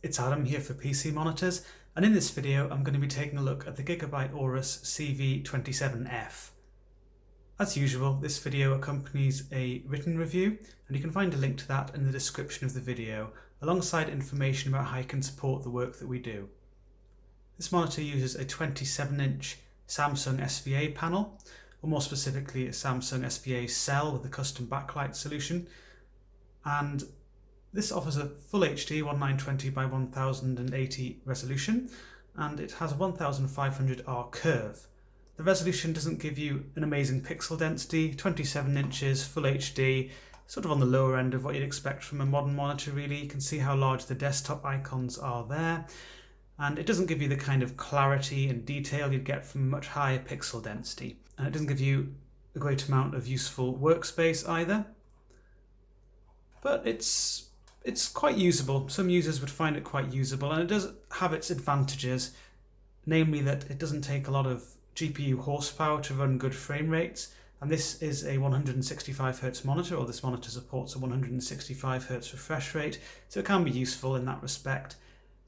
It's Adam here for PC Monitors, and in this video I'm going to be taking a look at the Gigabyte AORUS CV27F. As usual, this video accompanies a written review, and you can find a link to that in the description of the video, alongside information about how you can support the work that we do. This monitor uses a 27-inch Samsung SVA panel, or more specifically a Samsung SVA cell with a custom backlight solution, and this offers a full HD 1920 by 1080 resolution, and it has a 1500R curve. The resolution doesn't give you an amazing pixel density, 27 inches, full HD, sort of on the lower end of what you'd expect from a modern monitor really. You can see how large the desktop icons are there, and it doesn't give you the kind of clarity and detail you'd get from much higher pixel density. And it doesn't give you a great amount of useful workspace either, but it's quite usable. Some users would find it quite usable, and it does have its advantages, namely that it doesn't take a lot of GPU horsepower to run good frame rates, and this is a 165Hz monitor, or this monitor supports a 165Hz refresh rate, so it can be useful in that respect.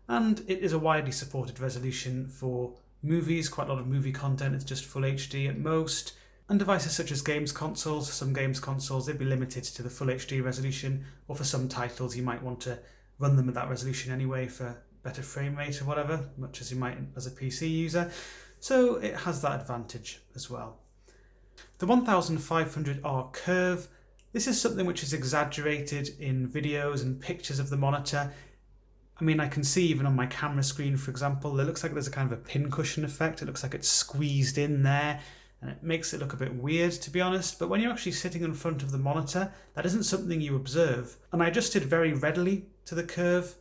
And it is a widely supported resolution for movies. Quite a lot of movie content is just full HD at most. And devices such as games consoles, some games consoles, they'd be limited to the full HD resolution, or for some titles you might want to run them at that resolution anyway for better frame rate or whatever, much as you might as a PC user. So it has that advantage as well. The 1500R curve, this is something which is exaggerated in videos and pictures of the monitor. I mean, I can see even on my camera screen, for example, it looks like there's a kind of a pincushion effect. It looks like it's squeezed in there, and it makes it look a bit weird, to be honest. But when you're actually sitting in front of the monitor, that isn't something you observe. And I adjusted very readily to the curve.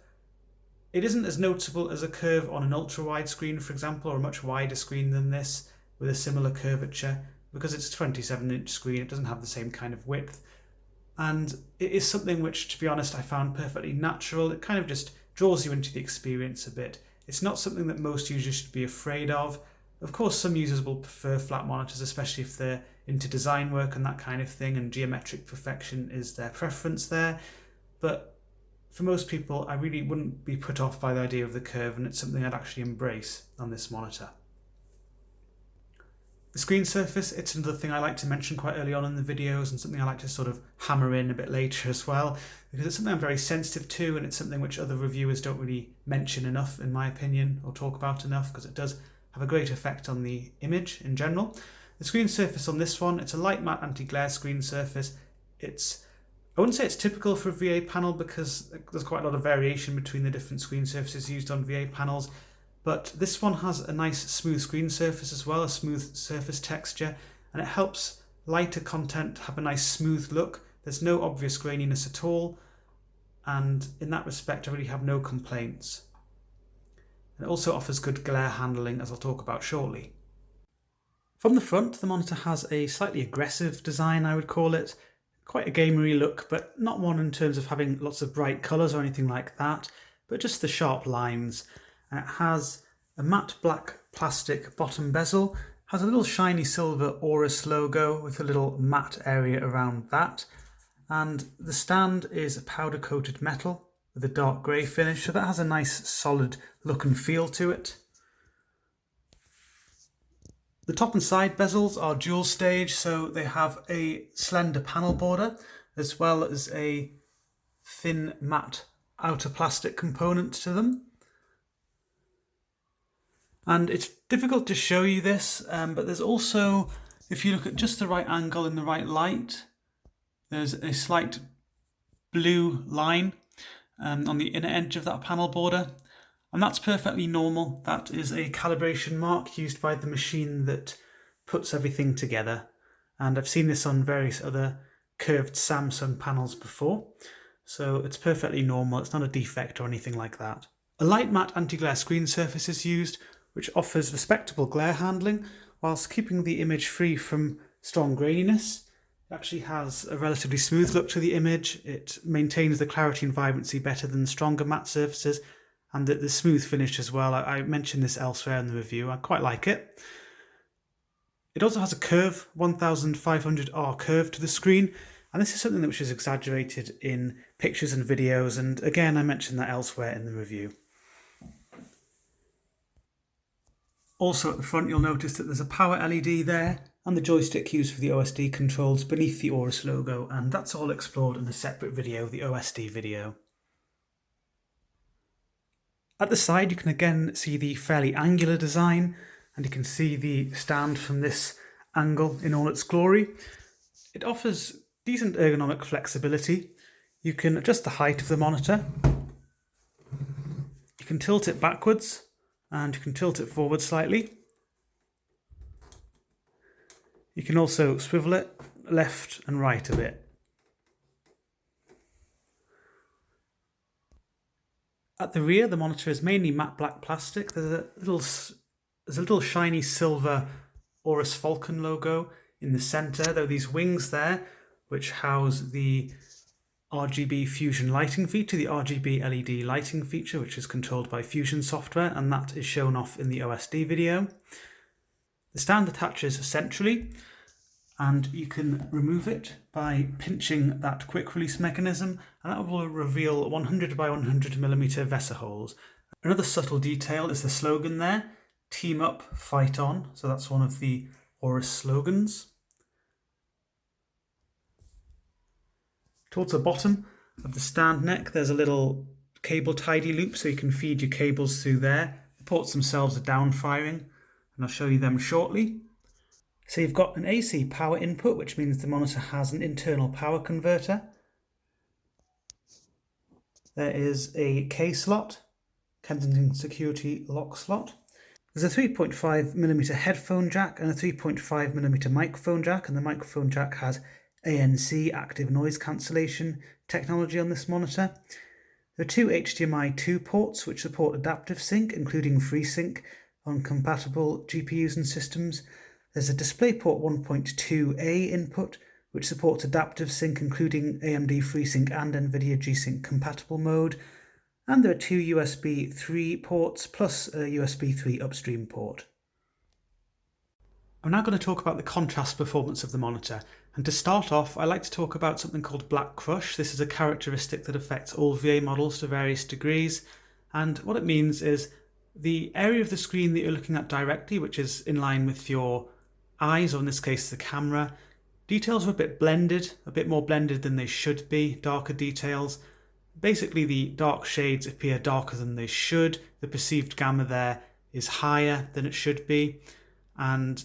It isn't as noticeable as a curve on an ultra-wide screen, for example, or a much wider screen than this with a similar curvature, because it's a 27-inch screen. It doesn't have the same kind of width. And it is something which, to be honest, I found perfectly natural. It kind of just draws you into the experience a bit. It's not something that most users should be afraid of. Of course, some users will prefer flat monitors, especially if they're into design work and that kind of thing, and geometric perfection is their preference there. But for most people, I really wouldn't be put off by the idea of the curve, and it's something I'd actually embrace on this monitor. The screen surface, it's another thing I like to mention quite early on in the videos, and something I like to sort of hammer in a bit later as well, because it's something I'm very sensitive to, and it's something which other reviewers don't really mention enough, in my opinion, or talk about enough, because it does have a great effect on the image in general. The screen surface on this one, it's a light matte anti-glare screen surface. I wouldn't say it's typical for a VA panel, because there's quite a lot of variation between the different screen surfaces used on VA panels, but this one has a nice smooth screen surface as well, a smooth surface texture, and it helps lighter content have a nice smooth look. There's no obvious graininess at all, and in that respect I really have no complaints. It also offers good glare handling, as I'll talk about shortly. From the front, the monitor has a slightly aggressive design, I would call it. Quite a gamery look, but not one in terms of having lots of bright colours or anything like that, but just the sharp lines. And it has a matte black plastic bottom bezel, has a little shiny silver AORUS logo with a little matte area around that, and the stand is a powder coated metal with a dark grey finish, so that has a nice solid look and feel to it. The top and side bezels are dual stage, so they have a slender panel border as well as a thin matte outer plastic component to them. And it's difficult to show you this, but there's also, if you look at just the right angle in the right light, there's a slight blue line on the inner edge of that panel border, and that's perfectly normal. That is a calibration mark used by the machine that puts everything together, and I've seen this on various other curved Samsung panels before, so it's perfectly normal. It's not a defect or anything like that. A light matte anti-glare screen surface is used, which offers respectable glare handling whilst keeping the image free from strong graininess. It actually has a relatively smooth look to the image. It maintains the clarity and vibrancy better than stronger matte surfaces, and the smooth finish as well. I mentioned this elsewhere in the review. I quite like it. It also has a curve, 1500R curve to the screen, and this is something which is exaggerated in pictures and videos, and again I mentioned that elsewhere in the review. Also at the front you'll notice that there's a power LED there and the joystick used for the OSD controls beneath the AORUS logo, and that's all explored in a separate video, the OSD video. At the side you can again see the fairly angular design, and you can see the stand from this angle in all its glory. It offers decent ergonomic flexibility. You can adjust the height of the monitor, you can tilt it backwards, and you can tilt it forward slightly. You can also swivel it left and right a bit. At the rear, the monitor is mainly matte black plastic. There's a little shiny silver AORUS Falcon logo in the centre. There are these wings there which house the RGB Fusion lighting feature, the RGB LED lighting feature, which is controlled by Fusion software, and that is shown off in the OSD video. The stand attaches centrally, and you can remove it by pinching that quick release mechanism, and that will reveal 100 by 100mm VESA holes. Another subtle detail is the slogan there, "Team up, fight on." So that's one of the AORUS slogans. Towards the bottom of the stand neck there's a little cable tidy loop, so you can feed your cables through there. The ports themselves are down firing, and I'll show you them shortly. So you've got an AC power input, which means the monitor has an internal power converter. There is a K slot, Kensington Security lock slot. There's a 3.5mm headphone jack and a 3.5mm microphone jack, and the microphone jack has ANC, active noise cancellation technology on this monitor. There are two HDMI 2 ports which support adaptive sync, including FreeSync on compatible GPUs and systems. There's a DisplayPort 1.2a input which supports adaptive sync, including AMD FreeSync and NVIDIA G-Sync compatible mode. And there are two USB 3 ports plus a USB 3 upstream port. I'm now going to talk about the contrast performance of the monitor, and to start off I like to talk about something called black crush. This is a characteristic that affects all VA models to various degrees, and what it means is the area of the screen that you're looking at directly, which is in line with your eyes, or in this case the camera, details are a bit blended, a bit more blended than they should be, darker details. Basically the dark shades appear darker than they should, the perceived gamma there is higher than it should be, and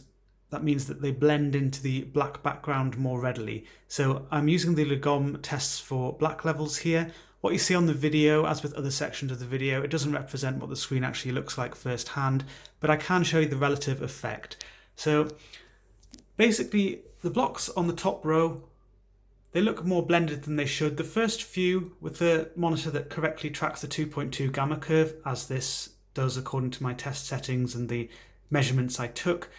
that means that they blend into the black background more readily. So I'm using the Lagom tests for black levels here. What you see on the video, as with other sections of the video, it doesn't represent what the screen actually looks like firsthand, but I can show you the relative effect. So basically the blocks on the top row, they look more blended than they should. The first few, with the monitor that correctly tracks the 2.2 gamma curve, as this does according to my test settings and the measurements I took,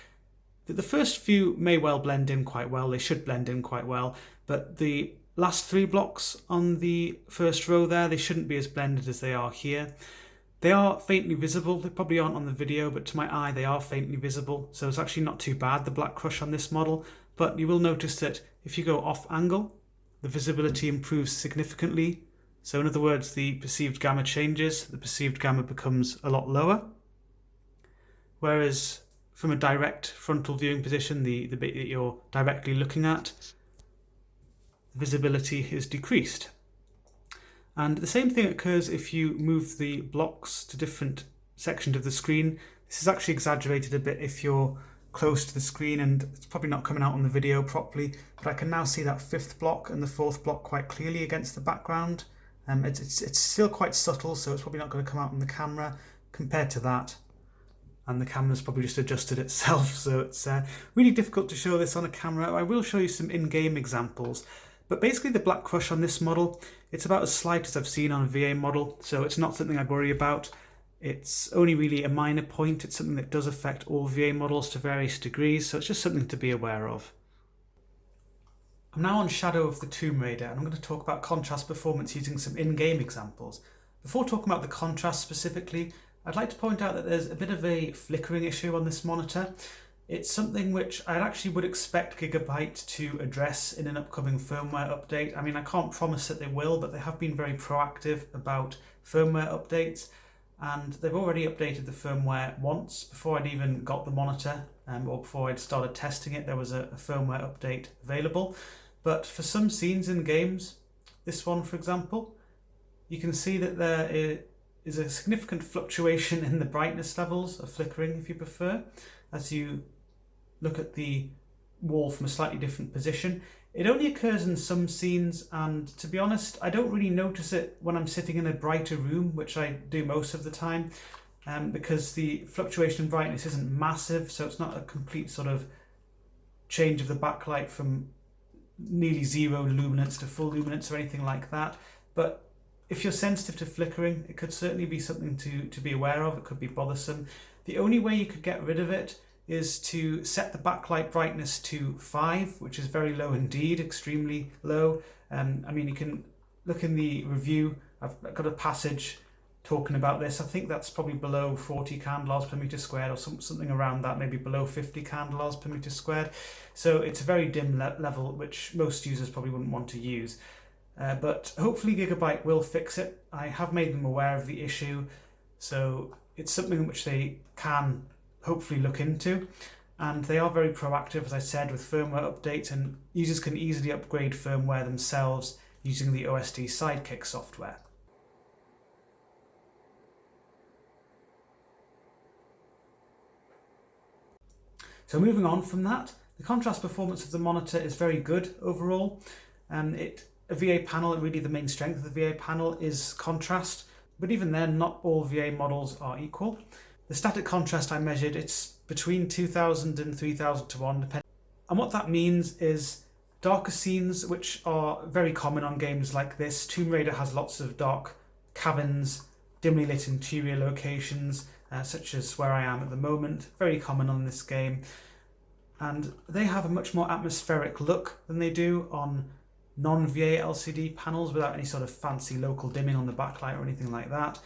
the first few may well blend in quite well, they should blend in quite well, but the last three blocks on the first row there, they shouldn't be as blended as they are here. They are faintly visible, they probably aren't on the video, but to my eye they are faintly visible, so it's actually not too bad, the black crush on this model, but you will notice that if you go off angle, the visibility improves significantly. So in other words, the perceived gamma changes, the perceived gamma becomes a lot lower, whereas from a direct frontal viewing position, the bit that you're directly looking at, visibility is decreased. And the same thing occurs if you move the blocks to different sections of the screen. This is actually exaggerated a bit if you're close to the screen, and it's probably not coming out on the video properly, but I can now see that fifth block and the fourth block quite clearly against the background. It's still quite subtle, so it's probably not going to come out on the camera compared to that. And the camera's probably just adjusted itself, so it's really difficult to show this on a camera. I will show you some in-game examples, but basically the black crush on this model, it's about as slight as I've seen on a VA model, so it's not something I worry about. It's only really a minor point, it's something that does affect all VA models to various degrees, so it's just something to be aware of. I'm now on Shadow of the Tomb Raider, and I'm going to talk about contrast performance using some in-game examples. Before talking about the contrast specifically, I'd like to point out that there's a bit of a flickering issue on this monitor. It's something which I actually would expect Gigabyte to address in an upcoming firmware update. I mean, I can't promise that they will, but they have been very proactive about firmware updates. and they've already updated the firmware once before I'd even got the monitor, or before I'd started testing it. There was a firmware update available, but for some scenes in games, this one for example, you can see that there is a significant fluctuation in the brightness levels, or flickering if you prefer, as you look at the wall from a slightly different position. It only occurs in some scenes, and to be honest, I don't really notice it when I'm sitting in a brighter room, which I do most of the time, because the fluctuation in brightness isn't massive, so it's not a complete sort of change of the backlight from nearly zero luminance to full luminance or anything like that. But if you're sensitive to flickering, it could certainly be something to be aware of. It could be bothersome. The only way you could get rid of it is to set the backlight brightness to 5, which is very low indeed, extremely low. I mean, you can look in the review. I've got a passage talking about this. I think that's probably below 40 candela per meter squared, or something around that, maybe below 50 candela per meter squared. So it's a very dim level, which most users probably wouldn't want to use. But hopefully Gigabyte will fix it. I have made them aware of the issue, so it's something which they can hopefully look into, and they are very proactive, as I said, with firmware updates, and users can easily upgrade firmware themselves using the OSD Sidekick software. So moving on from that, the contrast performance of the monitor is very good overall. A VA panel, really the main strength of the VA panel is contrast, but even then not all VA models are equal. The static contrast I measured, it's between 2000 and 3000 to 1, depending. And what that means is darker scenes, which are very common on games like this. Tomb Raider has lots of dark caverns, dimly lit interior locations, such as where I am at the moment, very common on this game. And they have a much more atmospheric look than they do on non-VA LCD panels, without any sort of fancy local dimming on the backlight or anything like that.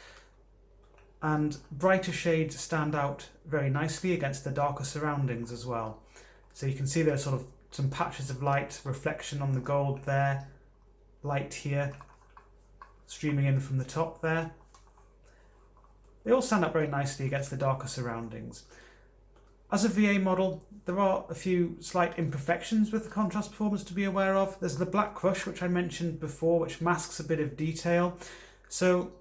And brighter shades stand out very nicely against the darker surroundings as well. So you can see there's sort of some patches of light, reflection on the gold there, light here, streaming in from the top there. They all stand up very nicely against the darker surroundings. As a VA model, there are a few slight imperfections with the contrast performance to be aware of. There's the black crush, which I mentioned before, which masks a bit of detail. So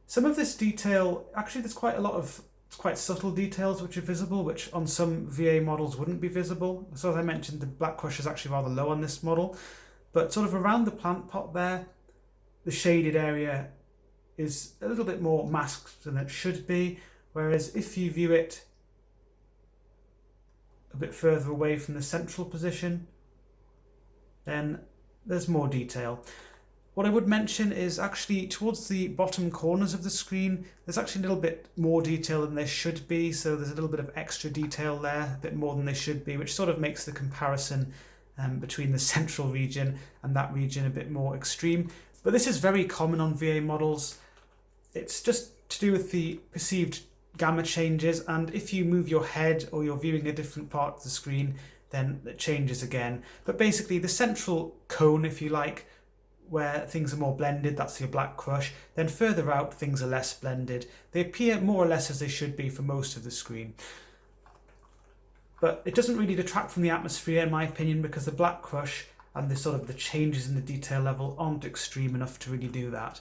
some of this detail, actually there's quite a lot of quite subtle details which are visible, which on some VA models wouldn't be visible. So as I mentioned, the black crush is actually rather low on this model, but sort of around the plant pot there, the shaded area is a little bit more masked than it should be, whereas if you view it a bit further away from the central position, then there's more detail. What I would mention is actually towards the bottom corners of the screen, there's actually a little bit more detail than there should be, so there's a little bit of extra detail there, a bit more than there should be, which sort of makes the comparison between the central region and that region a bit more extreme. But this is very common on VA models. It's just to do with the perceived gamma changes, and if you move your head or you're viewing a different part of the screen, then it changes again. But basically the central cone, if you like, where things are more blended, that's your black crush. Then further out, things are less blended. They appear more or less as they should be for most of the screen. But it doesn't really detract from the atmosphere, in my opinion, because the black crush and the changes in the detail level aren't extreme enough to really do that.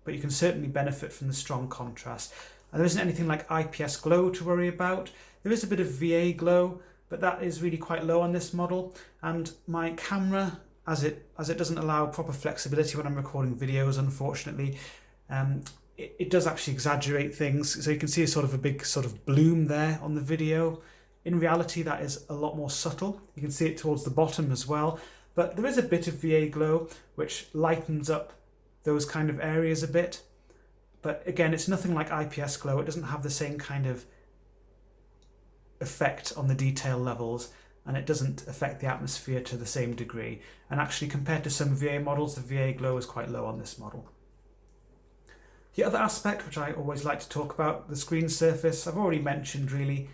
But you can certainly benefit from the strong contrast. And there isn't anything like IPS glow to worry about. There is a bit of VA glow, but that is really quite low on this model. And my camera, as it doesn't allow proper flexibility when I'm recording videos, unfortunately, it does actually exaggerate things. So you can see a big bloom there on the video. In reality, that is a lot more subtle. You can see it towards the bottom as well. But there is a bit of VA glow, which lightens up those kind of areas a bit. But again, it's nothing like IPS glow. It doesn't have the same kind of effect on the detail levels, and it doesn't affect the atmosphere to the same degree. And actually, compared to some VA models, the VA glow is quite low on this model. The other aspect, which I always like to talk about, the screen surface, I've already mentioned really,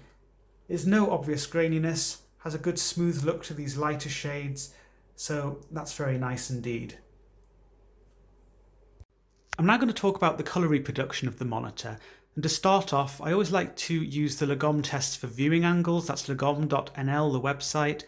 is no obvious graininess, has a good smooth look to these lighter shades, so that's very nice indeed. I'm now going to talk about the colour reproduction of the monitor. And to start off, I always like to use the Lagom test for viewing angles. That's lagom.nl, the website.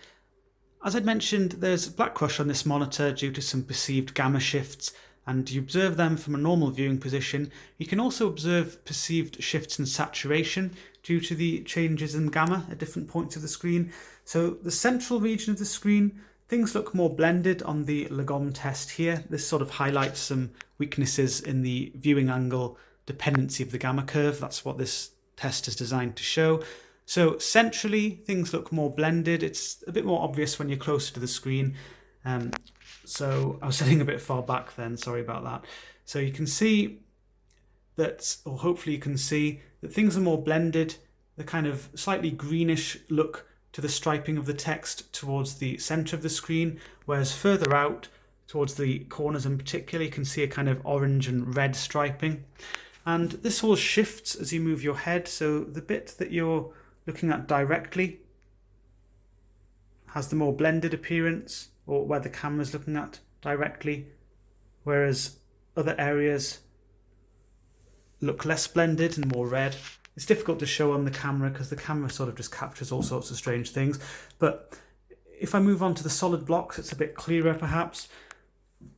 As I'd mentioned, there's black crush on this monitor due to some perceived gamma shifts, and you observe them from a normal viewing position. You can also observe perceived shifts in saturation due to the changes in gamma at different points of the screen. So the central region of the screen, things look more blended on the Lagom test here. This sort of highlights some weaknesses in the viewing angle dependency of the gamma curve. That's what this test is designed to show. So centrally, things look more blended. It's a bit more obvious when you're closer to the screen. So I was sitting a bit far back then, sorry about that. So you can see that, or hopefully you can see that things are more blended. The kind of slightly greenish look to the striping of the text towards the center of the screen, whereas further out towards the corners in particular, you can see a kind of orange and red striping. And this all shifts as you move your head. So the bit that you're looking at directly has the more blended appearance, or where the camera is looking at directly, whereas other areas look less blended and more red. It's difficult to show on the camera because the camera sort of just captures all sorts of strange things. But if I move on to the solid blocks, it's a bit clearer perhaps.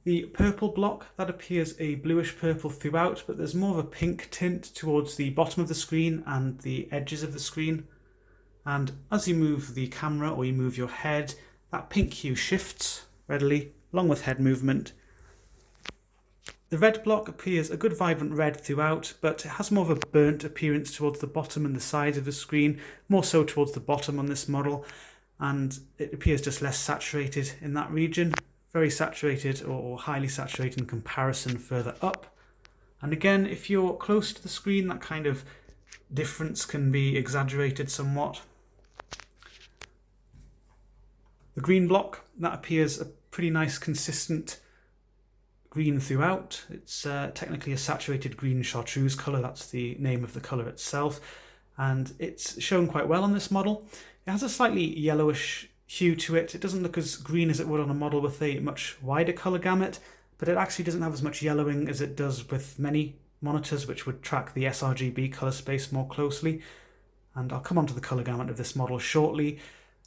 The purple block, that appears a bluish purple throughout, but there's more of a pink tint towards the bottom of the screen and the edges of the screen. And as you move the camera or you move your head, that pink hue shifts readily, along with head movement. The red block appears a good vibrant red throughout, but it has more of a burnt appearance towards the bottom and the sides of the screen, more so towards the bottom on this model, and it appears just less saturated in that region. Very saturated or highly saturated in comparison further up. And again, if you're close to the screen, that kind of difference can be exaggerated somewhat. The green block, that appears a pretty nice consistent green throughout. It's technically a saturated green chartreuse colour, that's the name of the colour itself, and it's shown quite well on this model. It has a slightly yellowish hue to it. It doesn't look as green as it would on a model with a much wider colour gamut, but it actually doesn't have as much yellowing as it does with many monitors which would track the sRGB colour space more closely. And I'll come on to the colour gamut of this model shortly,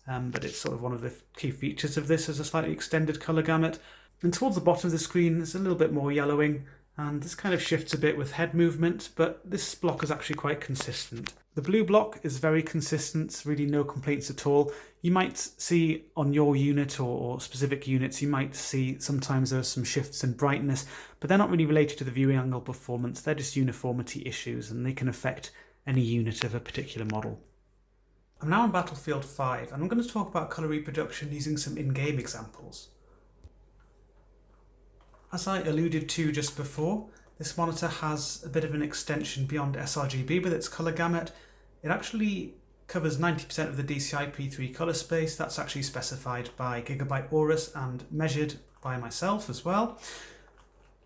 but it's sort of one of the key features of this is a slightly extended colour gamut. And towards the bottom of the screen there's a little bit more yellowing, and this kind of shifts a bit with head movement, but this block is actually quite consistent. The blue block is very consistent, really no complaints at all. You might see on your unit or specific units, you might see sometimes there are some shifts in brightness, but they're not really related to the viewing angle performance, they're just uniformity issues and they can affect any unit of a particular model. I'm now on Battlefield 5 and I'm going to talk about colour reproduction using some in-game examples. As I alluded to just before, this monitor has a bit of an extension beyond sRGB with its colour gamut. It actually covers 90% of the DCI-P3 colour space. That's actually specified by Gigabyte AORUS and measured by myself as well.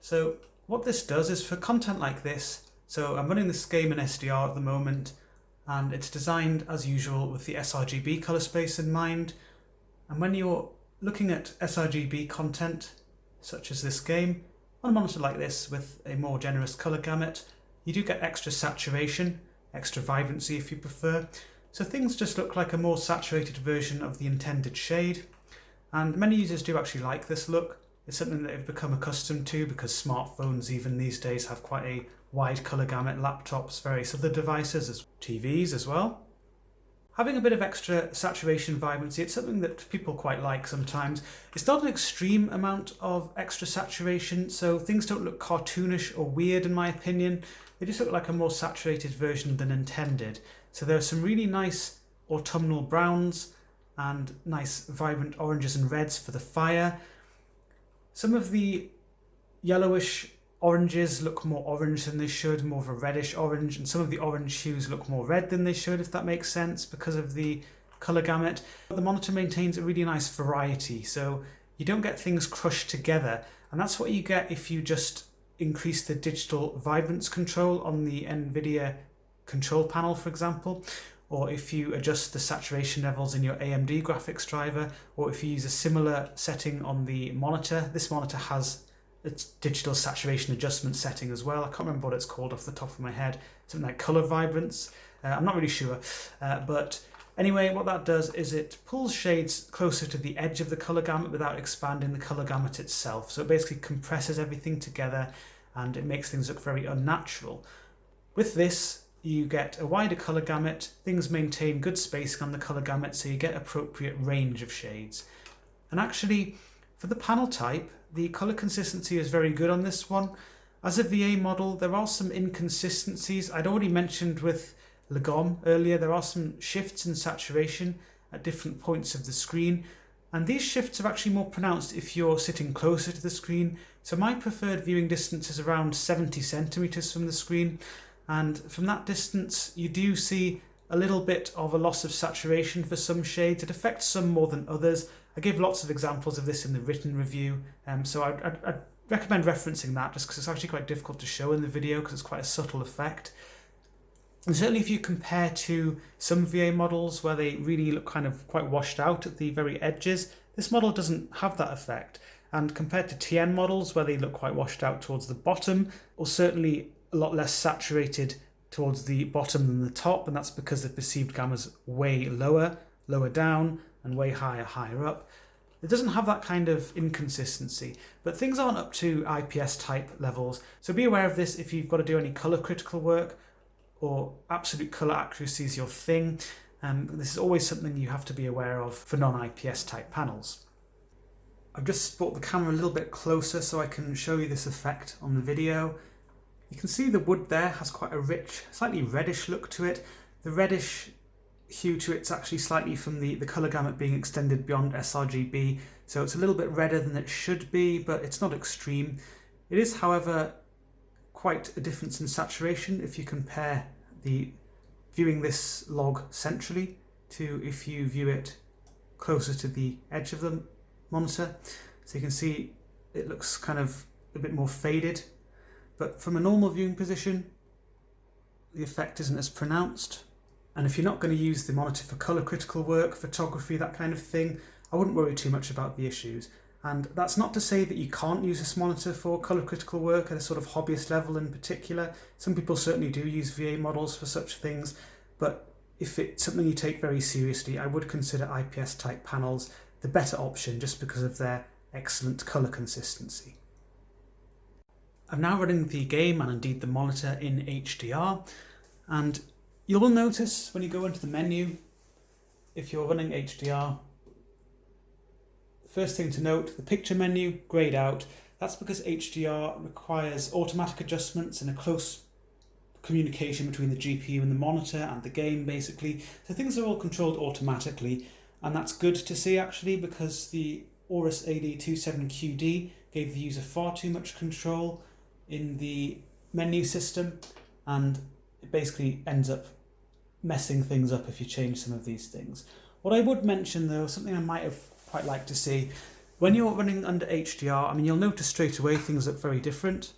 So what this does is for content like this, so I'm running this game in SDR at the moment, and it's designed as usual with the sRGB colour space in mind. And when you're looking at sRGB content, such as this game, on a monitor like this with a more generous colour gamut, you do get extra saturation, extra vibrancy if you prefer, so things just look like a more saturated version of the intended shade, and many users do actually like this look. It's something that they've become accustomed to because smartphones even these days have quite a wide colour gamut, laptops, various other devices, TVs as well. Having a bit of extra saturation vibrancy, it's something that people quite like sometimes. It's not an extreme amount of extra saturation, so things don't look cartoonish or weird in my opinion. They just look like a more saturated version than intended. So there are some really nice autumnal browns and nice vibrant oranges and reds for the fire. Some of the yellowish oranges look more orange than they should, more of a reddish orange, and some of the orange hues look more red than they should, if that makes sense, because of the colour gamut. The monitor maintains a really nice variety, so you don't get things crushed together, and that's what you get if you just increase the digital vibrance control on the NVIDIA control panel, for example, or if you adjust the saturation levels in your AMD graphics driver, or if you use a similar setting on the monitor. This monitor has its digital saturation adjustment setting as well. I can't remember what it's called off the top of my head. Something like color vibrance. I'm not really sure, but anyway, what that does is it pulls shades closer to the edge of the color gamut without expanding the color gamut itself. So it basically compresses everything together and it makes things look very unnatural. With this, you get a wider color gamut, things maintain good spacing on the color gamut, so you get appropriate range of shades. And actually, for the panel type, the color consistency is very good on this one. As a VA model, there are some inconsistencies. I'd already mentioned with Legom earlier, there are some shifts in saturation at different points of the screen, and these shifts are actually more pronounced if you're sitting closer to the screen. So my preferred viewing distance is around 70 centimeters from the screen, and from that distance you do see a little bit of a loss of saturation for some shades. It affects some more than others. I give lots of examples of this in the written review, so I'd recommend referencing that just because it's actually quite difficult to show in the video because it's quite a subtle effect. And certainly if you compare to some VA models where they really look kind of quite washed out at the very edges, this model doesn't have that effect. And compared to TN models where they look quite washed out towards the bottom, or certainly a lot less saturated towards the bottom than the top, and that's because the perceived gamma's way lower, lower down, and way higher, higher up. It doesn't have that kind of inconsistency, but things aren't up to IPS type levels, so be aware of this if you've got to do any color critical work or absolute color accuracy is your thing. This is always something you have to be aware of for non-IPS type panels. I've just brought the camera a little bit closer so I can show you this effect on the video. You can see the wood there has quite a rich, slightly reddish look to it. The reddish hue to it's actually slightly from the color gamut being extended beyond sRGB, so it's a little bit redder than it should be, but it's not extreme. It is, however, quite a difference in saturation if you compare the viewing this log centrally to if you view it closer to the edge of the monitor. So you can see it looks kind of a bit more faded, but from a normal viewing position the effect isn't as pronounced. And if you're not going to use the monitor for color critical work, photography, that kind of thing, I wouldn't worry too much about the issues. And that's not to say that you can't use this monitor for colour critical work at a sort of hobbyist level in particular. Some people certainly do use VA models for such things, but if it's something you take very seriously, I would consider IPS type panels the better option just because of their excellent colour consistency. I'm now running the game and indeed the monitor in HDR, and you will notice when you go into the menu, if you're running HDR, first thing to note, the picture menu, grayed out. That's because HDR requires automatic adjustments and a close communication between the GPU and the monitor and the game basically. So things are all controlled automatically, and that's good to see actually because the AORUS AD27QD gave the user far too much control in the menu system, and it basically ends up messing things up if you change some of these things. What I would mention though, something I might have quite like to see, when you're running under HDR, I mean, you'll notice straight away things look very different,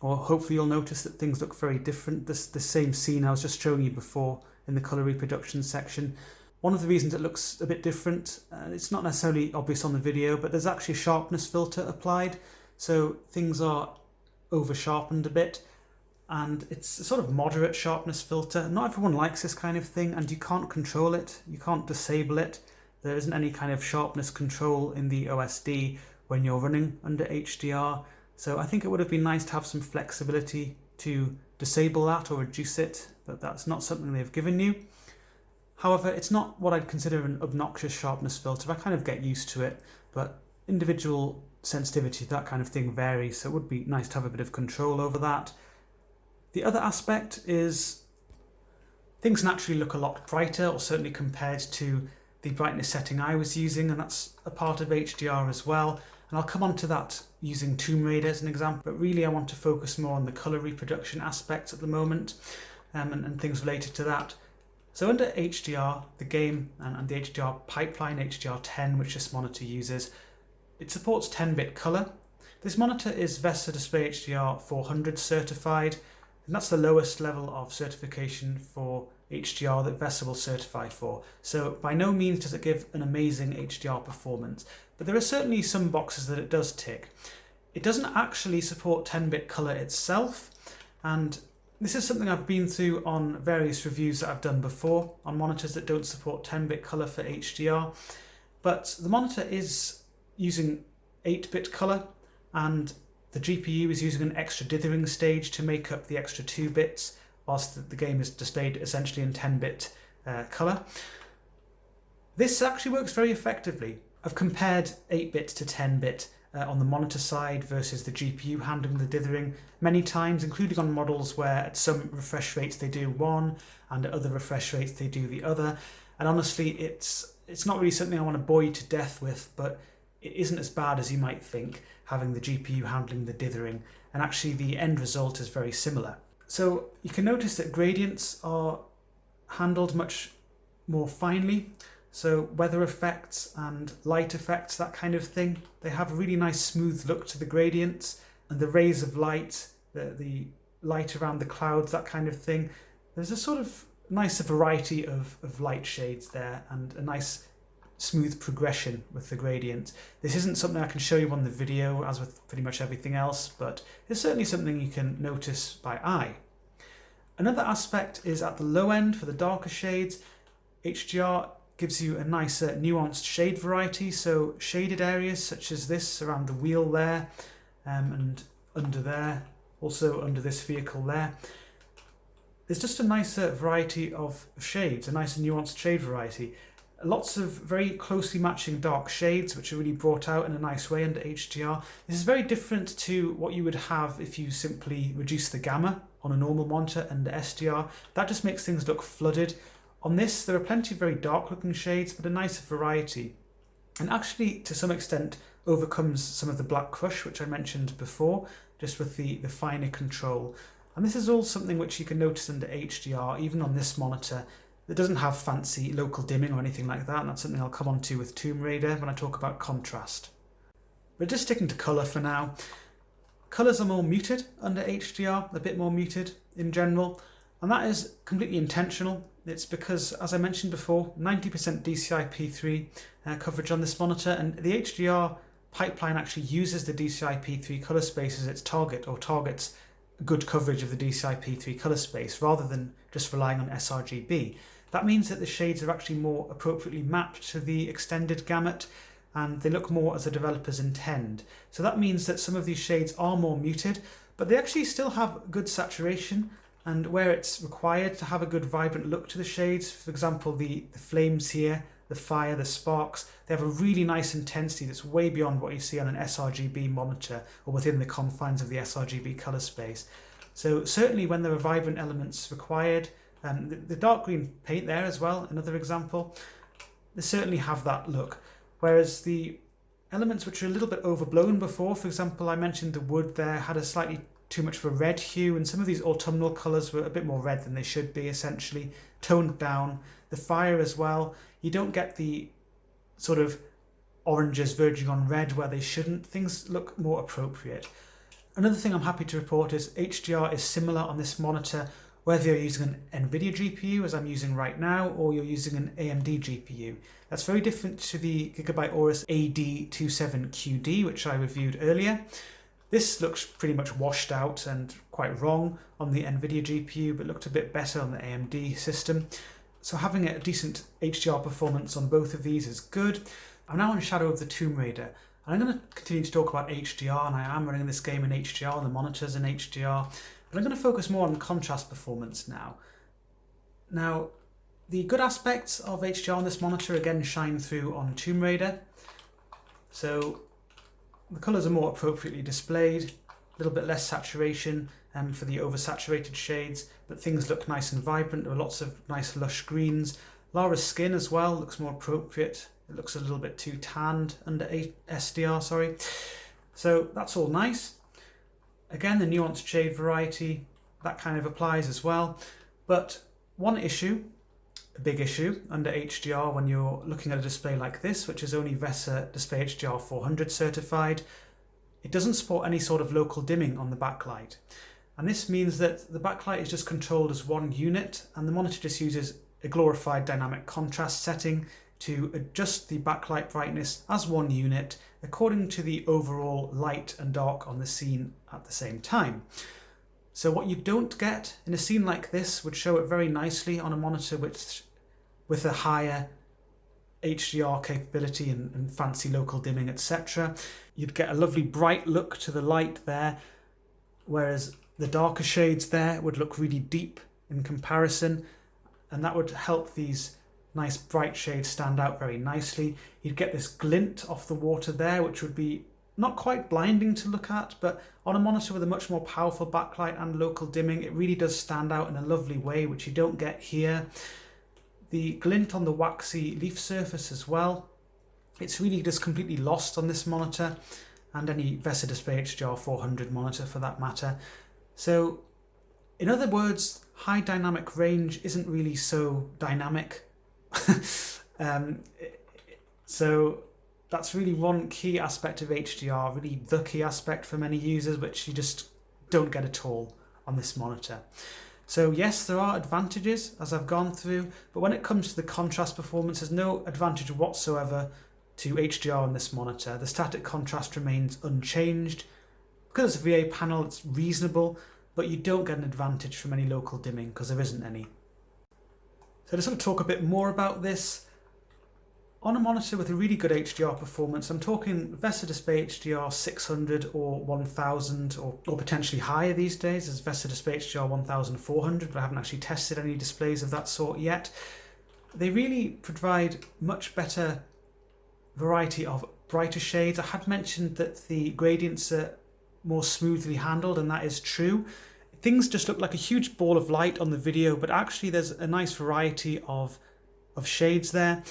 or hopefully you'll notice that things look very different. The same scene I was just showing you before in the color reproduction section. One of the reasons it looks a bit different, it's not necessarily obvious on the video, but there's actually a sharpness filter applied, so things are over sharpened a bit, and it's a sort of moderate sharpness filter. Not everyone likes this kind of thing, and you can't control it, you can't disable it. There isn't any kind of sharpness control in the OSD when you're running under HDR, so I think it would have been nice to have some flexibility to disable that or reduce it, but that's not something they've given you. However, it's not what I'd consider an obnoxious sharpness filter. I kind of get used to it, but individual sensitivity to that kind of thing varies, so it would be nice to have a bit of control over that. The other aspect is things naturally look a lot brighter, or certainly compared to the brightness setting I was using, and that's a part of HDR as well. And I'll come on to that using Tomb Raider as an example, but really I want to focus more on the colour reproduction aspects at the moment, and things related to that. So under HDR, the game and the HDR pipeline, HDR10, which this monitor uses, it supports 10-bit colour. This monitor is VESA Display HDR 400 certified, and that's the lowest level of certification for HDR that VESA will certify for. So by no means does it give an amazing HDR performance, but there are certainly some boxes that it does tick. It doesn't actually support 10-bit color itself, and this is something I've been through on various reviews that I've done before on monitors that don't support 10-bit color for HDR, but the monitor is using 8-bit color, and the GPU is using an extra dithering stage to make up the extra 2 bits, whilst the game is displayed essentially in 10-bit color. This actually works very effectively. I've compared 8-bit to 10-bit on the monitor side versus the GPU handling the dithering many times, including on models where at some refresh rates they do one and at other refresh rates they do the other. And honestly, it's not really something I want to bore you to death with, but it isn't as bad as you might think, having the GPU handling the dithering, and actually the end result is very similar. So you can notice that gradients are handled much more finely. So weather effects and light effects, that kind of thing, they have a really nice smooth look to the gradients, and the rays of light, the light around the clouds, that kind of thing. There's a sort of nice variety of light shades there and a nice smooth progression with the gradient. This isn't something I can show you on the video as with pretty much everything else, but it's certainly something you can notice by eye. Another aspect is at the low end for the darker shades. HDR gives you a nicer nuanced shade variety, so shaded areas such as this around the wheel there and under there, also under this vehicle there. There's just a nicer variety of shades, a nicer nuanced shade variety. Lots of very closely matching dark shades which are really brought out in a nice way under HDR. This is very different to what you would have if you simply reduce the gamma on a normal monitor under SDR. That just makes things look flooded. On this, there are plenty of very dark looking shades, but a nicer variety. And actually, to some extent, overcomes some of the black crush, which I mentioned before, just with the finer control. And this is all something which you can notice under HDR, even on this monitor. It doesn't have fancy local dimming or anything like that, and that's something I'll come on to with Tomb Raider when I talk about contrast. But just sticking to colour for now. Colours are more muted under HDR, a bit more muted in general, and that is completely intentional. It's because, as I mentioned before, 90% DCI-P3 coverage on this monitor, and the HDR pipeline actually uses the DCI-P3 colour space as its target, or targets good coverage of the DCI-P3 colour space, rather than just relying on sRGB. That means that the shades are actually more appropriately mapped to the extended gamut, and they look more as the developers intend. So that means that some of these shades are more muted, but they actually still have good saturation, and where it's required to have a good vibrant look to the shades, for example the flames here, the fire, the sparks, they have a really nice intensity that's way beyond what you see on an sRGB monitor or within the confines of the sRGB colour space. So certainly when there are vibrant elements required, the dark green paint there as well, another example, they certainly have that look. Whereas the elements which are a little bit overblown before, for example I mentioned the wood there had a slightly too much of a red hue, and some of these autumnal colours were a bit more red than they should be, essentially toned down. The fire as well, you don't get the sort of oranges verging on red where they shouldn't. Things look more appropriate. Another thing I'm happy to report is HDR is similar on this monitor whether you're using an NVIDIA GPU as I'm using right now, or you're using an AMD GPU. That's very different to the Gigabyte AORUS AD27QD which I reviewed earlier. This looks pretty much washed out and quite wrong on the NVIDIA GPU, but looked a bit better on the AMD system. So having a decent HDR performance on both of these is good. I'm now in Shadow of the Tomb Raider, and I'm going to continue to talk about HDR, and I am running this game in HDR, the monitor's in HDR, but I'm going to focus more on contrast performance now. Now, the good aspects of HDR on this monitor again shine through on Tomb Raider. So the colours are more appropriately displayed, a little bit less saturation for the oversaturated shades, but things look nice and vibrant. There are lots of nice lush greens. Lara's skin as well looks more appropriate. It looks a little bit too tanned under SDR, sorry. So that's all nice. Again, the nuanced shade variety, that kind of applies as well. But one issue, a big issue under HDR when you're looking at a display like this, which is only VESA Display HDR 400 certified, it doesn't support any sort of local dimming on the backlight. And this means that the backlight is just controlled as one unit, and the monitor just uses a glorified dynamic contrast setting to adjust the backlight brightness as one unit according to the overall light and dark on the scene at the same time. So what you don't get in a scene like this would show it very nicely on a monitor with a higher HDR capability and fancy local dimming, etc. You'd get a lovely bright look to the light there, whereas the darker shades there would look really deep in comparison, and that would help these nice bright shades stand out very nicely. You'd get this glint off the water there, which would be not quite blinding to look at, but on a monitor with a much more powerful backlight and local dimming, it really does stand out in a lovely way, which you don't get here. The glint on the waxy leaf surface as well, it's really just completely lost on this monitor, and any VESA Display HDR 400 monitor for that matter. So in other words, high dynamic range isn't really so dynamic. So that's really one key aspect of HDR, really the key aspect for many users, which you just don't get at all on this monitor. So yes, there are advantages as I've gone through, but when it comes to the contrast performance, there's no advantage whatsoever to HDR on this monitor. The static contrast remains unchanged. Because it's a VA panel, it's reasonable, but you don't get an advantage from any local dimming because there isn't any. So to sort of talk a bit more about this, on a monitor with a really good HDR performance, I'm talking VESA Display HDR 600 or 1000 or potentially higher these days. There's VESA Display HDR 1400, but I haven't actually tested any displays of that sort yet. They really provide much better variety of brighter shades. I had mentioned that the gradients are more smoothly handled, and that is true. Things just look like a huge ball of light on the video, but actually there's a nice variety of shades there.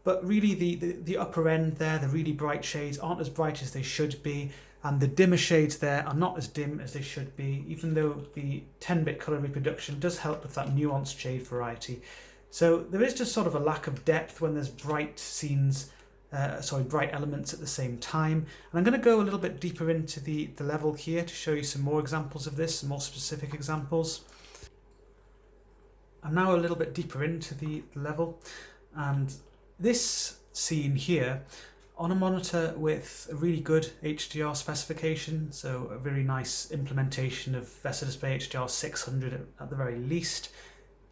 But really the upper end there, the really bright shades aren't as bright as they should be, and the dimmer shades there are not as dim as they should be, even though the 10-bit color reproduction does help with that nuanced shade variety. So there is just sort of a lack of depth when there's bright scenes, bright elements at the same time. And I'm going to go a little bit deeper into the level here to show you some more examples of this, some more specific examples. I'm now a little bit deeper into the level, and this scene here on a monitor with a really good HDR specification, so a very nice implementation of VESA Display HDR 600 at the very least,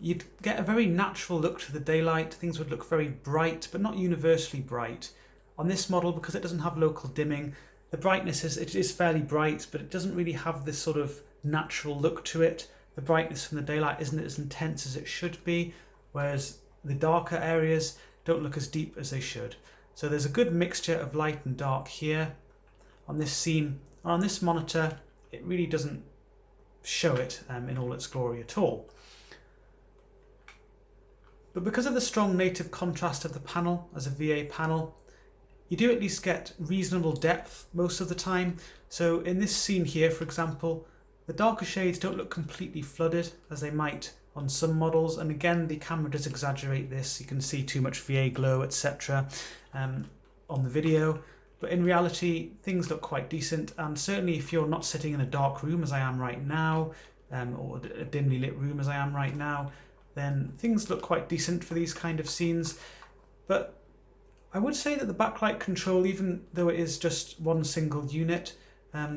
you'd get a very natural look to the daylight. Things would look very bright, but not universally bright. On this model, because it doesn't have local dimming, the brightness is fairly bright, but it doesn't really have this sort of natural look to it. The brightness from the daylight isn't as intense as it should be, whereas the darker areas don't look as deep as they should. So there's a good mixture of light and dark here on this scene. On this monitor, it really doesn't show it in all its glory at all. But because of the strong native contrast of the panel as a VA panel, you do at least get reasonable depth most of the time. So in this scene here, for example, the darker shades don't look completely flooded as they might on some models, and again the camera does exaggerate this. You can see too much VA glow, etc. On the video, but in reality things look quite decent, and certainly if you're not sitting in a dark room as I am right now, or a dimly lit room as I am right now, then things look quite decent for these kind of scenes. But I would say that the backlight control, even though it is just one single unit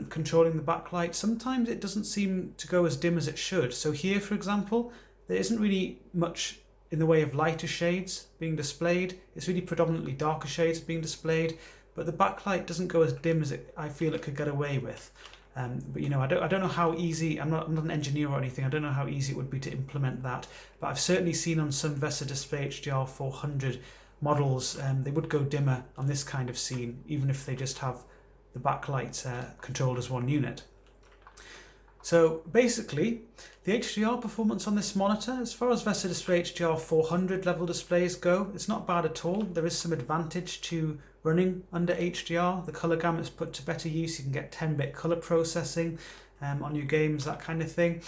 controlling the backlight, sometimes it doesn't seem to go as dim as it should. So here, for example, there isn't really much in the way of lighter shades being displayed. It's really predominantly darker shades being displayed, but the backlight doesn't go as dim as I feel it could get away with. But you know, I don't know how easy. I'm not an engineer or anything. I don't know how easy it would be to implement that. But I've certainly seen on some VESA Display HDR 400 models, they would go dimmer on this kind of scene, even if they just have the backlight controlled as one unit. So basically, the HDR performance on this monitor, as far as VESA Display HDR 400 level displays go, it's not bad at all. There is some advantage to running under HDR. The colour gamut is put to better use. You can get 10-bit colour processing on your games, that kind of thing.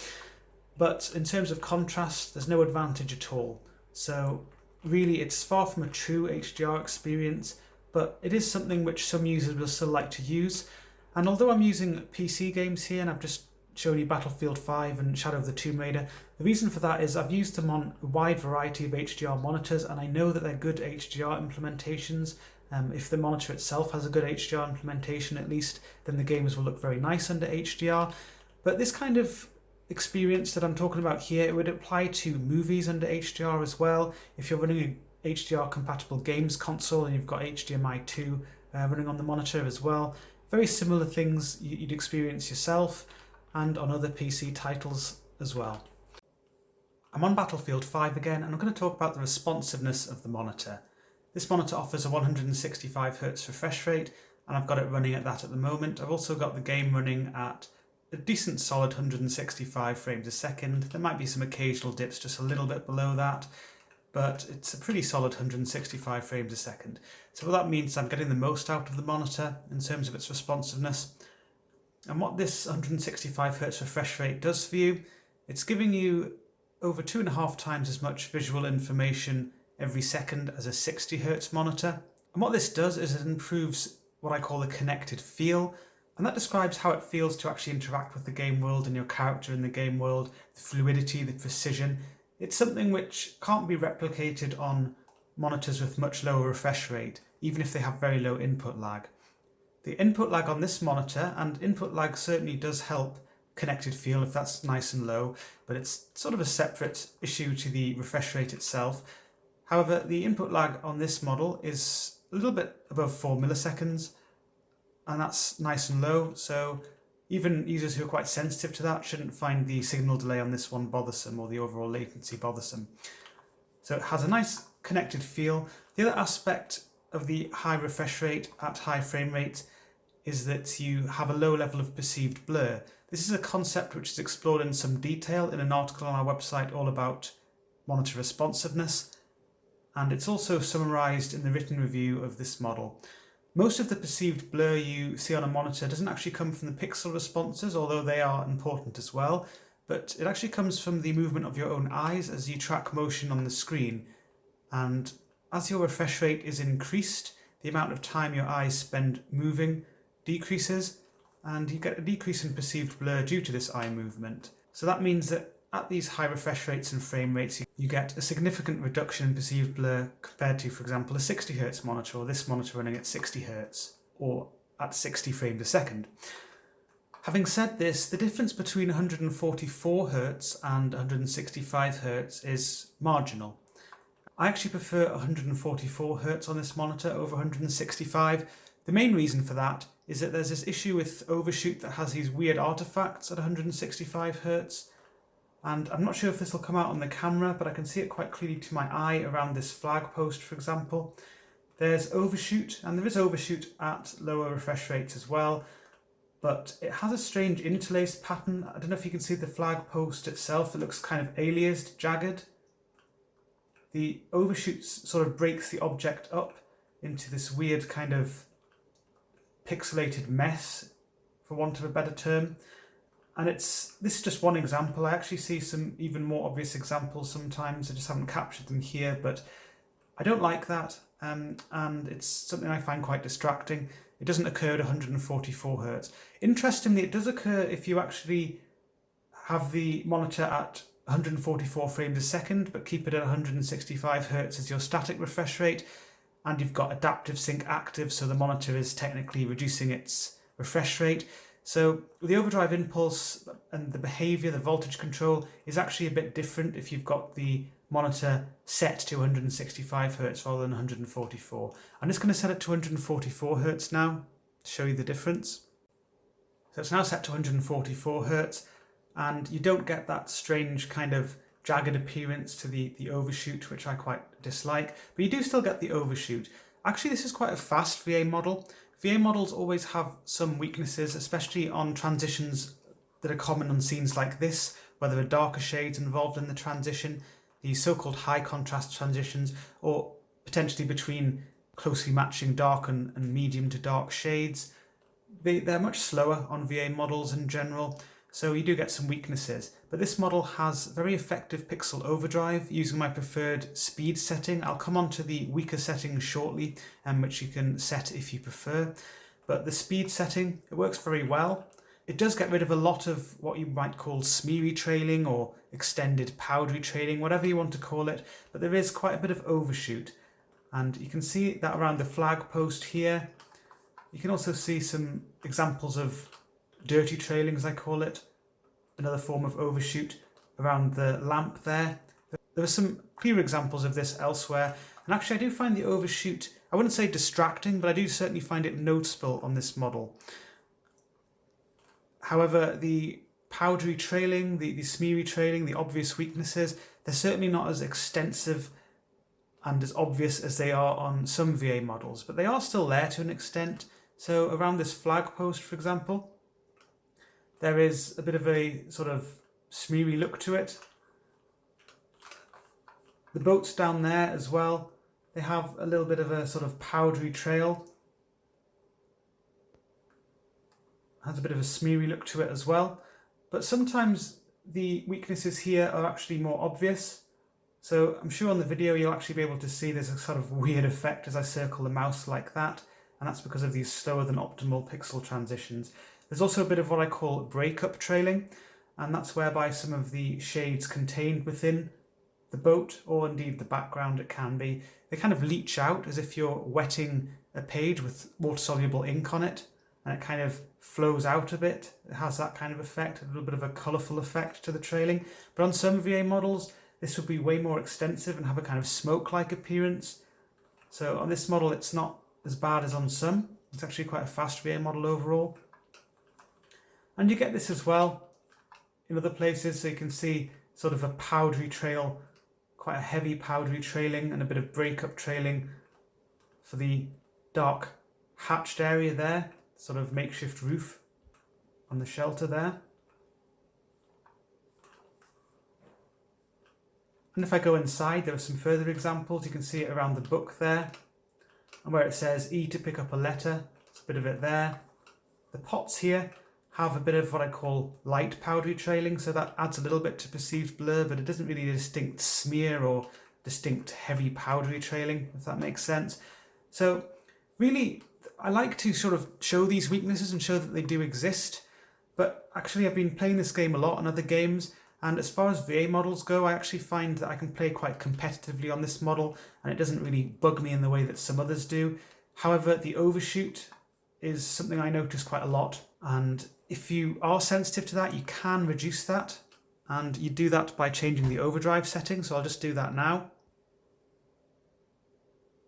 But in terms of contrast, there's no advantage at all. So really, it's far from a true HDR experience, but it is something which some users will still like to use. And although I'm using PC games here, and I've just showing you Battlefield 5 and Shadow of the Tomb Raider. The reason for that is I've used them on a wide variety of HDR monitors, and I know that they're good HDR implementations. If the monitor itself has a good HDR implementation at least, then the games will look very nice under HDR. But this kind of experience that I'm talking about here, it would apply to movies under HDR as well. If you're running an HDR compatible games console and you've got HDMI 2 running on the monitor as well, very similar things you'd experience yourself and on other PC titles as well. I'm on Battlefield 5 again, and I'm going to talk about the responsiveness of the monitor. This monitor offers a 165Hz refresh rate, and I've got it running at that at the moment. I've also got the game running at a decent solid 165 frames a second. There might be some occasional dips just a little bit below that, but it's a pretty solid 165 frames a second. So what that means is I'm getting the most out of the monitor in terms of its responsiveness. And what this 165Hz refresh rate does for you, it's giving you over 2.5 times as much visual information every second as a 60Hz monitor. And what this does is it improves what I call the connected feel, and that describes how it feels to actually interact with the game world and your character in the game world, the fluidity, the precision. It's something which can't be replicated on monitors with much lower refresh rate, even if they have very low input lag. The input lag on this monitor, and input lag certainly does help connected feel if that's nice and low, but it's sort of a separate issue to the refresh rate itself. However, the input lag on this model is a little bit above 4 milliseconds, and that's nice and low, so even users who are quite sensitive to that shouldn't find the signal delay on this one bothersome or the overall latency bothersome. So it has a nice connected feel. The other aspect of the high refresh rate at high frame rate is that you have a low level of perceived blur. This is a concept which is explored in some detail in an article on our website all about monitor responsiveness, and it's also summarised in the written review of this model. Most of the perceived blur you see on a monitor doesn't actually come from the pixel responses, although they are important as well, but it actually comes from the movement of your own eyes as you track motion on the screen. And as your refresh rate is increased, the amount of time your eyes spend moving decreases, and you get a decrease in perceived blur due to this eye movement. So that means that at these high refresh rates and frame rates, you get a significant reduction in perceived blur compared to, for example, a 60Hz monitor, or this monitor running at 60Hz, or at 60 frames a second. Having said this, the difference between 144Hz and 165Hz is marginal. I actually prefer 144Hz on this monitor over 165. The main reason for that is that there's this issue with overshoot that has these weird artifacts at 165Hz. And I'm not sure if this will come out on the camera, but I can see it quite clearly to my eye around this flag post, for example. There's overshoot, and there is overshoot at lower refresh rates as well, but it has a strange interlaced pattern. I don't know if you can see the flag post itself. It looks kind of aliased, jagged. The overshoot sort of breaks the object up into this weird kind of pixelated mess, for want of a better term. And this is just one example. I actually see some even more obvious examples sometimes. I just haven't captured them here, but I don't like that, and it's something I find quite distracting. It doesn't occur at 144Hz. Interestingly, it does occur if you actually have the monitor at 144 frames a second, but keep it at 165Hz as your static refresh rate, and you've got adaptive sync active, so the monitor is technically reducing its refresh rate. So the overdrive impulse and the behaviour, the voltage control, is actually a bit different if you've got the monitor set to 165Hz rather than 144. I'm just going to set it to 144Hz now to show you the difference. So it's now set to 144Hz, and you don't get that strange kind of jagged appearance to the overshoot, which I quite dislike, but you do still get the overshoot. Actually, this is quite a fast VA model. VA models always have some weaknesses, especially on transitions that are common on scenes like this, where there are darker shades involved in the transition, these so-called high contrast transitions, or potentially between closely matching dark and medium to dark shades. They're much slower on VA models in general, so you do get some weaknesses. But this model has very effective pixel overdrive using my preferred speed setting. I'll come on to the weaker settings shortly, which you can set if you prefer. But the speed setting, it works very well. It does get rid of a lot of what you might call smeary trailing or extended powdery trailing, whatever you want to call it, but there is quite a bit of overshoot. And you can see that around the flag post here. You can also see some examples of dirty trailing, as I call it, another form of overshoot around the lamp there. There are some clear examples of this elsewhere, and actually I do find the overshoot, I wouldn't say distracting, but I do certainly find it noticeable on this model. However, the powdery trailing, the smeary trailing, the obvious weaknesses, they're certainly not as extensive and as obvious as they are on some VA models, but they are still there to an extent. So around this flag post, for example, there is a bit of a sort of smeary look to it. The boats down there as well, they have a little bit of a sort of powdery trail. Has a bit of a smeary look to it as well, but sometimes the weaknesses here are actually more obvious. So I'm sure on the video you'll actually be able to see there's a sort of weird effect as I circle the mouse like that, and that's because of these slower than optimal pixel transitions. There's also a bit of what I call breakup trailing, and that's whereby some of the shades contained within the boat, or indeed the background it can be, they kind of leach out as if you're wetting a page with water-soluble ink on it, and it kind of flows out a bit. It has that kind of effect, a little bit of a colourful effect to the trailing. But on some VA models, this would be way more extensive and have a kind of smoke-like appearance. So on this model, it's not as bad as on some. It's actually quite a fast VA model overall. And you get this as well in other places, so you can see sort of a powdery trail, quite a heavy powdery trailing and a bit of breakup trailing for the dark hatched area there. Sort of makeshift roof on the shelter there. And if I go inside, there are some further examples. You can see it around the book there, and where it says E to pick up a letter, there's a bit of it there. The pots here have a bit of what I call light powdery trailing, so that adds a little bit to perceived blur, but it doesn't really a distinct smear or distinct heavy powdery trailing, if that makes sense. So really, I like to sort of show these weaknesses and show that they do exist, but actually I've been playing this game a lot in other games, and as far as VA models go, I actually find that I can play quite competitively on this model, and it doesn't really bug me in the way that some others do. However, the overshoot is something I notice quite a lot, and if you are sensitive to that, you can reduce that, and you do that by changing the overdrive setting, so I'll just do that now.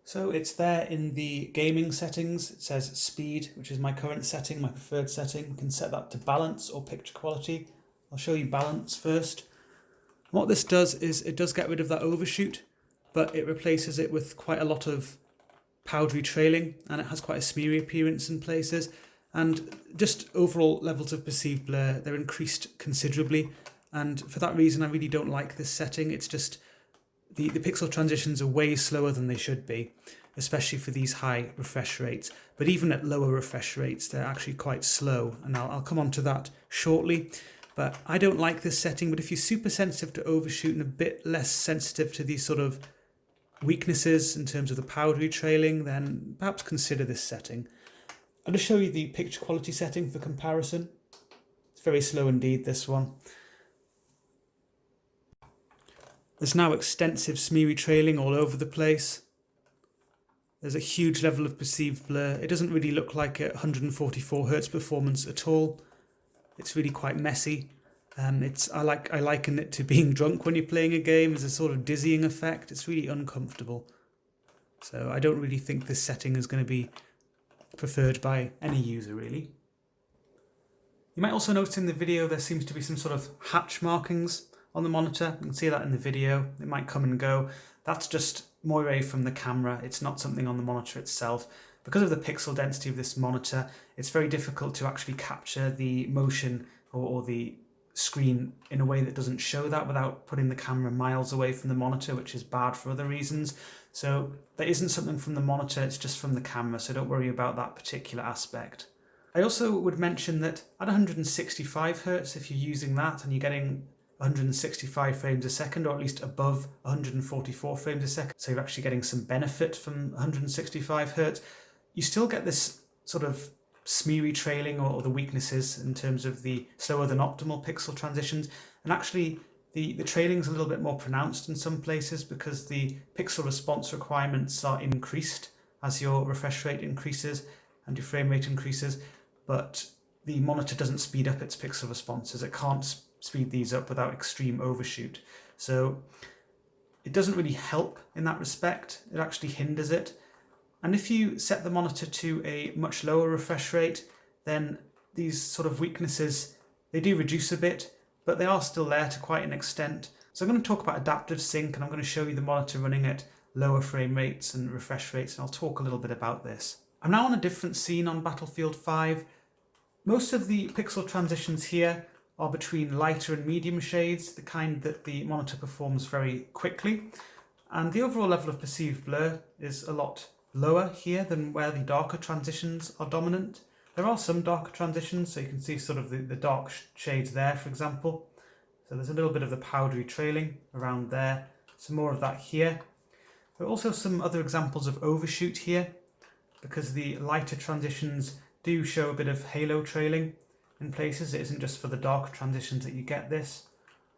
So it's there in the gaming settings. It says speed, which is my current setting, my preferred setting. You can set that to balance or picture quality. I'll show you balance first. What this does is it does get rid of that overshoot, but it replaces it with quite a lot of powdery trailing, and it has quite a smeary appearance in places. And just overall levels of perceived blur, they're increased considerably. And for that reason, I really don't like this setting. It's just the pixel transitions are way slower than they should be, especially for these high refresh rates. But even at lower refresh rates, they're actually quite slow. And I'll come on to that shortly. But I don't like this setting. But if you're super sensitive to overshoot and a bit less sensitive to these sort of weaknesses in terms of the powdery trailing, then perhaps consider this setting. I'll just show you the picture quality setting for comparison. It's very slow indeed, this one. There's now extensive smeary trailing all over the place. There's a huge level of perceived blur. It doesn't really look like a 144 Hz performance at all. It's really quite messy. I liken it to being drunk when you're playing a game. There's a sort of dizzying effect. It's really uncomfortable. So I don't really think this setting is going to be preferred by any user, really. You might also notice in the video there seems to be some sort of hatch markings on the monitor. You can see that in the video. It might come and go. That's just moire from the camera. It's not something on the monitor itself. Because of the pixel density of this monitor, it's very difficult to actually capture the motion or the screen in a way that doesn't show that without putting the camera miles away from the monitor, which is bad for other reasons. So there isn't something from the monitor, it's just from the camera, so don't worry about that particular aspect. I also would mention that at 165 Hz, if you're using that and you're getting 165 frames a second, or at least above 144 frames a second, so you're actually getting some benefit from 165 Hz, you still get this sort of smeary trailing or the weaknesses in terms of the slower than optimal pixel transitions. And actually the trailing is a little bit more pronounced in some places because the pixel response requirements are increased as your refresh rate increases and your frame rate increases, but the monitor doesn't speed up its pixel responses. It can't speed these up without extreme overshoot. So it doesn't really help in that respect. It actually hinders it. And if you set the monitor to a much lower refresh rate, then these sort of weaknesses, they do reduce a bit, but they are still there to quite an extent. So I'm going to talk about adaptive sync, and I'm going to show you the monitor running at lower frame rates and refresh rates, and I'll talk a little bit about this. I'm now on a different scene on Battlefield 5. Most of the pixel transitions here are between lighter and medium shades, the kind that the monitor performs very quickly. And the overall level of perceived blur is a lot lower here than where the darker transitions are dominant. There are some darker transitions, so you can see sort of the dark shades there, for example. So there's a little bit of the powdery trailing around there, some more of that here. There are also some other examples of overshoot here, because the lighter transitions do show a bit of halo trailing in places. It isn't just for the darker transitions that you get this.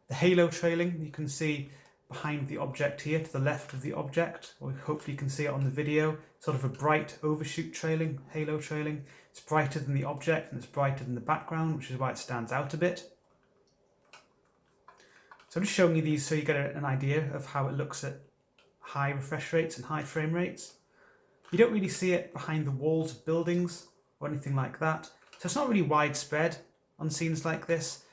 The halo trailing, you can see behind the object here to the left of the object, or hopefully you can see it on the video, sort of a bright overshoot trailing, halo trailing. It's brighter than the object and it's brighter than the background, which is why it stands out a bit. So I'm just showing you these so you get an idea of how it looks at high refresh rates and high frame rates. You don't really see it behind the walls of buildings or anything like that. So it's not really widespread on scenes like this.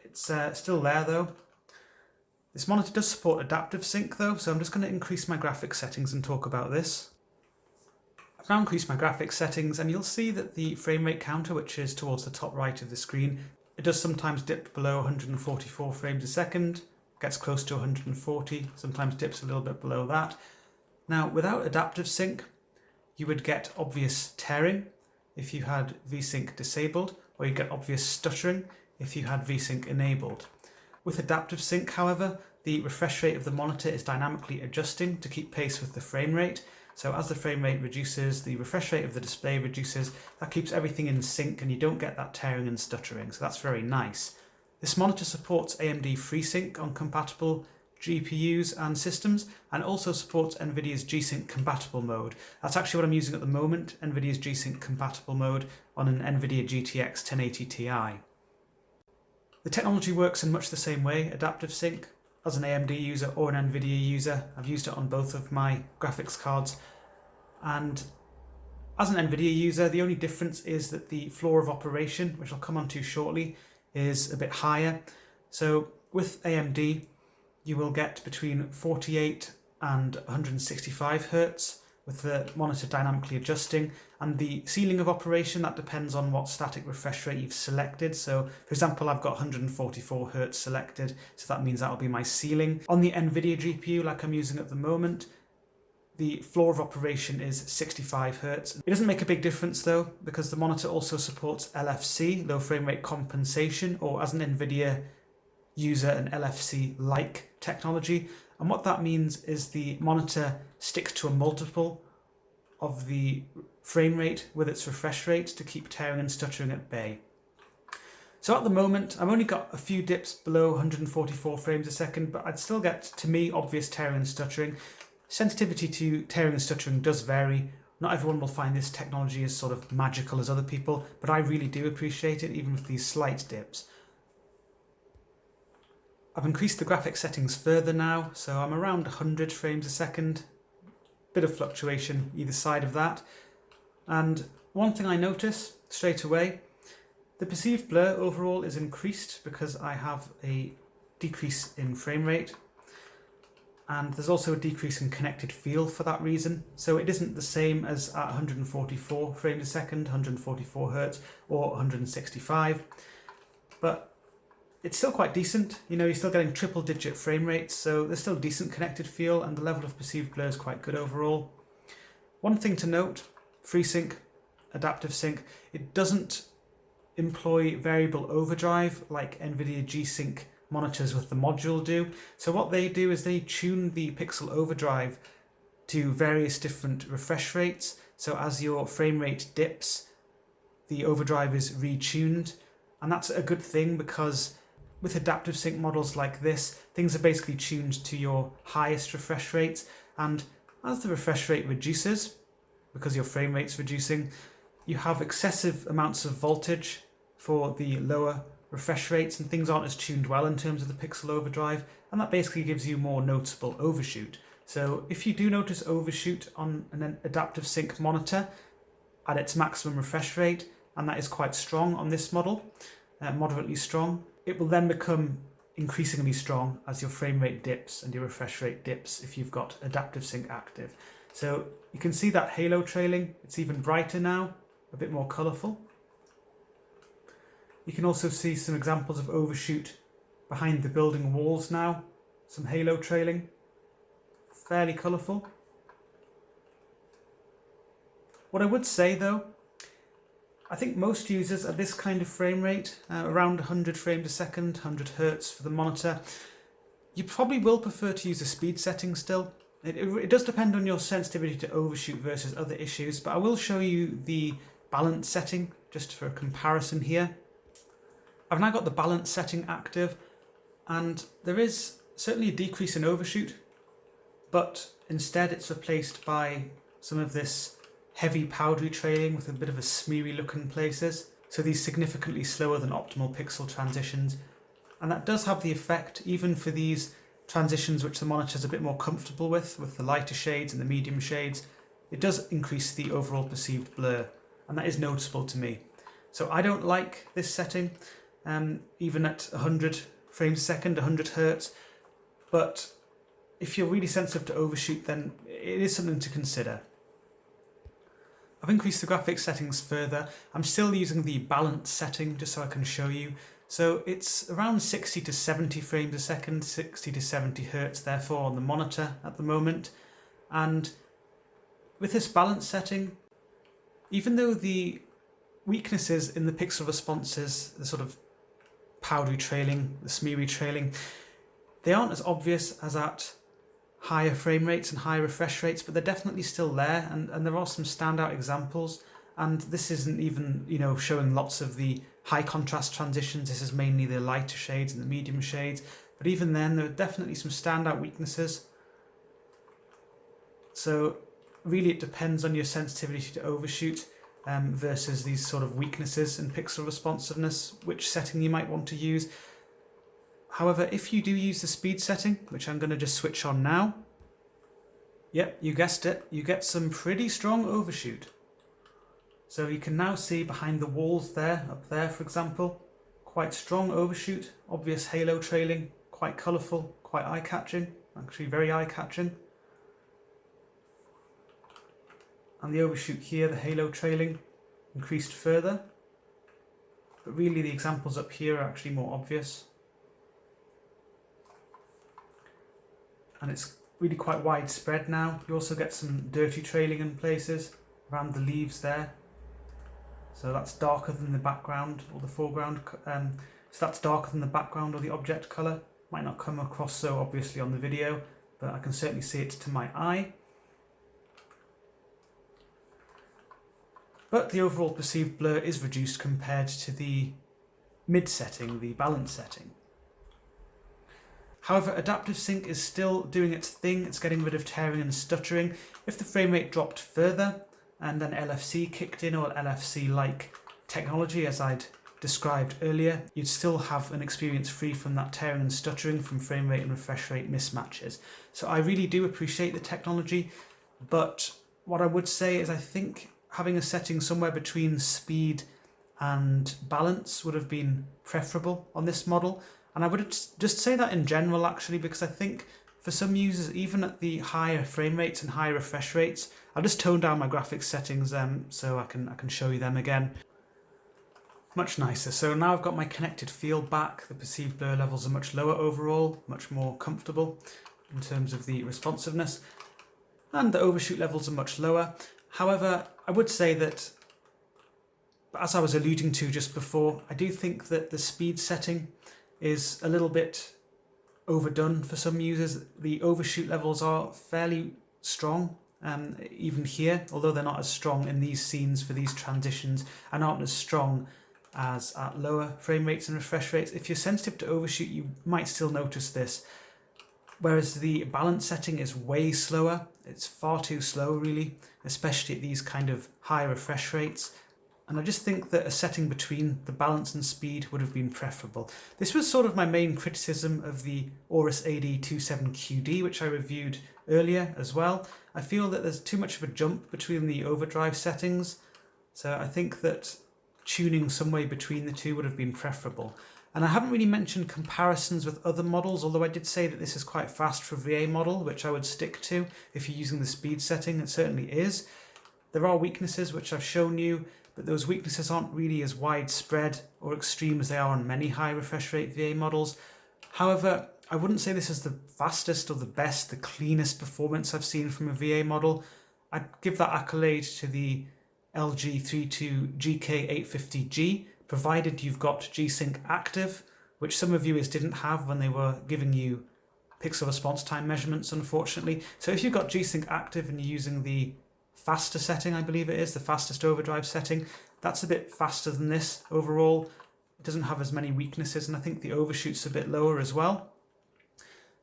It's still there though. This monitor does support adaptive sync though, so I'm just going to increase my graphics settings and talk about this. I've now increased my graphics settings and you'll see that the frame rate counter, which is towards the top right of the screen, it does sometimes dip below 144 frames a second, gets close to 140, sometimes dips a little bit below that. Now without adaptive sync, you would get obvious tearing if you had VSync disabled, or you get obvious stuttering if you had VSync enabled. With adaptive sync, however, the refresh rate of the monitor is dynamically adjusting to keep pace with the frame rate. So as the frame rate reduces, the refresh rate of the display reduces. That keeps everything in sync and you don't get that tearing and stuttering, so that's very nice. This monitor supports AMD FreeSync on compatible GPUs and systems, and also supports NVIDIA's G-Sync compatible mode. That's actually what I'm using at the moment, NVIDIA's G-Sync compatible mode on an NVIDIA GTX 1080 Ti. The technology works in much the same way, adaptive sync. As an AMD user or an NVIDIA user, I've used it on both of my graphics cards. And as an NVIDIA user, the only difference is that the floor of operation, which I'll come on to shortly, is a bit higher. So with AMD, you will get between 48 and 165 Hertz with the monitor dynamically adjusting, and the ceiling of operation, that depends on what static refresh rate you've selected. So for example, I've got 144 Hertz selected, so that means that'll be my ceiling. On the NVIDIA GPU, like I'm using at the moment, the floor of operation is 65 Hertz. It doesn't make a big difference though, because the monitor also supports LFC, low frame rate compensation, or as an NVIDIA user, an LFC-like technology. And what that means is the monitor sticks to a multiple of the frame rate with its refresh rate to keep tearing and stuttering at bay. So at the moment, I've only got a few dips below 144 frames a second, but I'd still get, to me, obvious tearing and stuttering. Sensitivity to tearing and stuttering does vary. Not everyone will find this technology as sort of magical as other people, but I really do appreciate it, even with these slight dips. I've increased the graphics settings further now, so I'm around 100 frames a second. Bit of fluctuation either side of that. And one thing I notice straight away, the perceived blur overall is increased because I have a decrease in frame rate. And there's also a decrease in connected feel for that reason. So it isn't the same as at 144 frames a second, 144 Hertz or 165. But it's still quite decent. You know, you're still getting triple digit frame rates, so there's still decent connected feel, and the level of perceived blur is quite good overall. One thing to note, FreeSync, adaptive sync, it doesn't employ variable overdrive like NVIDIA G-Sync monitors with the module do. So what they do is they tune the pixel overdrive to various different refresh rates So as your frame rate dips, the overdrive is retuned, and that's a good thing because with adaptive sync models like this, things are basically tuned to your highest refresh rates, and as the refresh rate reduces, because your frame rate's reducing, you have excessive amounts of voltage for the lower refresh rates and things aren't as tuned well in terms of the pixel overdrive, and that basically gives you more noticeable overshoot. So if you do notice overshoot on an adaptive sync monitor at its maximum refresh rate, and that is quite strong on this model, moderately strong, it will then become increasingly strong as your frame rate dips and your refresh rate dips if you've got adaptive sync active. So you can see that halo trailing, it's even brighter now, a bit more colourful. You can also see some examples of overshoot behind the building walls now, some halo trailing, fairly colourful. What I would say though, I think most users at this kind of frame rate, around 100 frames a second, 100 Hz for the monitor, you probably will prefer to use the speed setting still. It does depend on your sensitivity to overshoot versus other issues, but I will show you the balance setting just for a comparison here. I've now got the balance setting active, and there is certainly a decrease in overshoot, but instead it's replaced by some of this heavy powdery trailing with a bit of a smeary look in places, so these significantly slower than optimal pixel transitions, and that does have the effect, even for these transitions which the monitor is a bit more comfortable with the lighter shades and the medium shades, it does increase the overall perceived blur, and that is noticeable to me. So I don't like this setting, even at 100 frames a second, 100 Hz, but if you're really sensitive to overshoot, then it is something to consider. I've increased the graphics settings further. I'm still using the balance setting just so I can show you. So it's around 60 to 70 frames a second, 60 to 70 Hz therefore on the monitor at the moment. And with this balance setting, even though the weaknesses in the pixel responses, the sort of powdery trailing, the smeary trailing, they aren't as obvious as at higher frame rates and higher refresh rates, but they're definitely still there, and there are some standout examples. And this isn't even, showing lots of the high contrast transitions. This is mainly the lighter shades and the medium shades, but even then there are definitely some standout weaknesses. So really it depends on your sensitivity to overshoot versus these sort of weaknesses in pixel responsiveness, which setting you might want to use. However, if you do use the speed setting, which I'm going to just switch on now, yep, you guessed it, you get some pretty strong overshoot. So you can now see behind the walls there, up there for example, quite strong overshoot, obvious halo trailing, quite colourful, quite eye-catching, actually very eye-catching. And the overshoot here, the halo trailing, increased further. But really the examples up here are actually more obvious. And it's really quite widespread now. You also get some dirty trailing in places around the leaves there. So that's darker than the background or the foreground. So that's darker than the background or the object colour. Might not come across so obviously on the video, but I can certainly see it to my eye. But the overall perceived blur is reduced compared to the mid setting, the balance setting. However, adaptive sync is still doing its thing. It's getting rid of tearing and stuttering. If the frame rate dropped further and then LFC kicked in, or LFC-like technology as I'd described earlier, you'd still have an experience free from that tearing and stuttering from frame rate and refresh rate mismatches. So I really do appreciate the technology, but what I would say is I think having a setting somewhere between speed and balance would have been preferable on this model. And I would just say that in general actually, because I think for some users, even at the higher frame rates and higher refresh rates, I'll just tone down my graphics settings so I can show you them again. Much nicer. So now I've got my connected field back. The perceived blur levels are much lower overall, much more comfortable in terms of the responsiveness, and the overshoot levels are much lower. However, I would say that, as I was alluding to just before, I do think that the speed setting is a little bit overdone for some users. The overshoot levels are fairly strong even here, although they're not as strong in these scenes for these transitions and aren't as strong as at lower frame rates and refresh rates. If you're sensitive to overshoot, you might still notice this. Whereas the balance setting is way slower. It's far too slow, really, especially at these kind of high refresh rates. And I just think that a setting between the balance and speed would have been preferable. This was sort of my main criticism of the AORUS AD27QD, which I reviewed earlier as well. I feel that there's too much of a jump between the overdrive settings. So I think that tuning some way between the two would have been preferable. And I haven't really mentioned comparisons with other models, although I did say that this is quite fast for a VA model, which I would stick to if you're using the speed setting. It certainly is. There are weaknesses which I've shown you, but those weaknesses aren't really as widespread or extreme as they are on many high refresh rate VA models. However, I wouldn't say this is the fastest or the best, the cleanest performance I've seen from a VA model. I'd give that accolade to the LG 32 GK850G, provided you've got G-Sync active, which some reviewers didn't have when they were giving you pixel response time measurements, unfortunately. So if you've got G-Sync active and you're using the faster setting, I believe it is, the fastest overdrive setting, that's a bit faster than this overall. It doesn't have as many weaknesses, and I think the overshoot's a bit lower as well.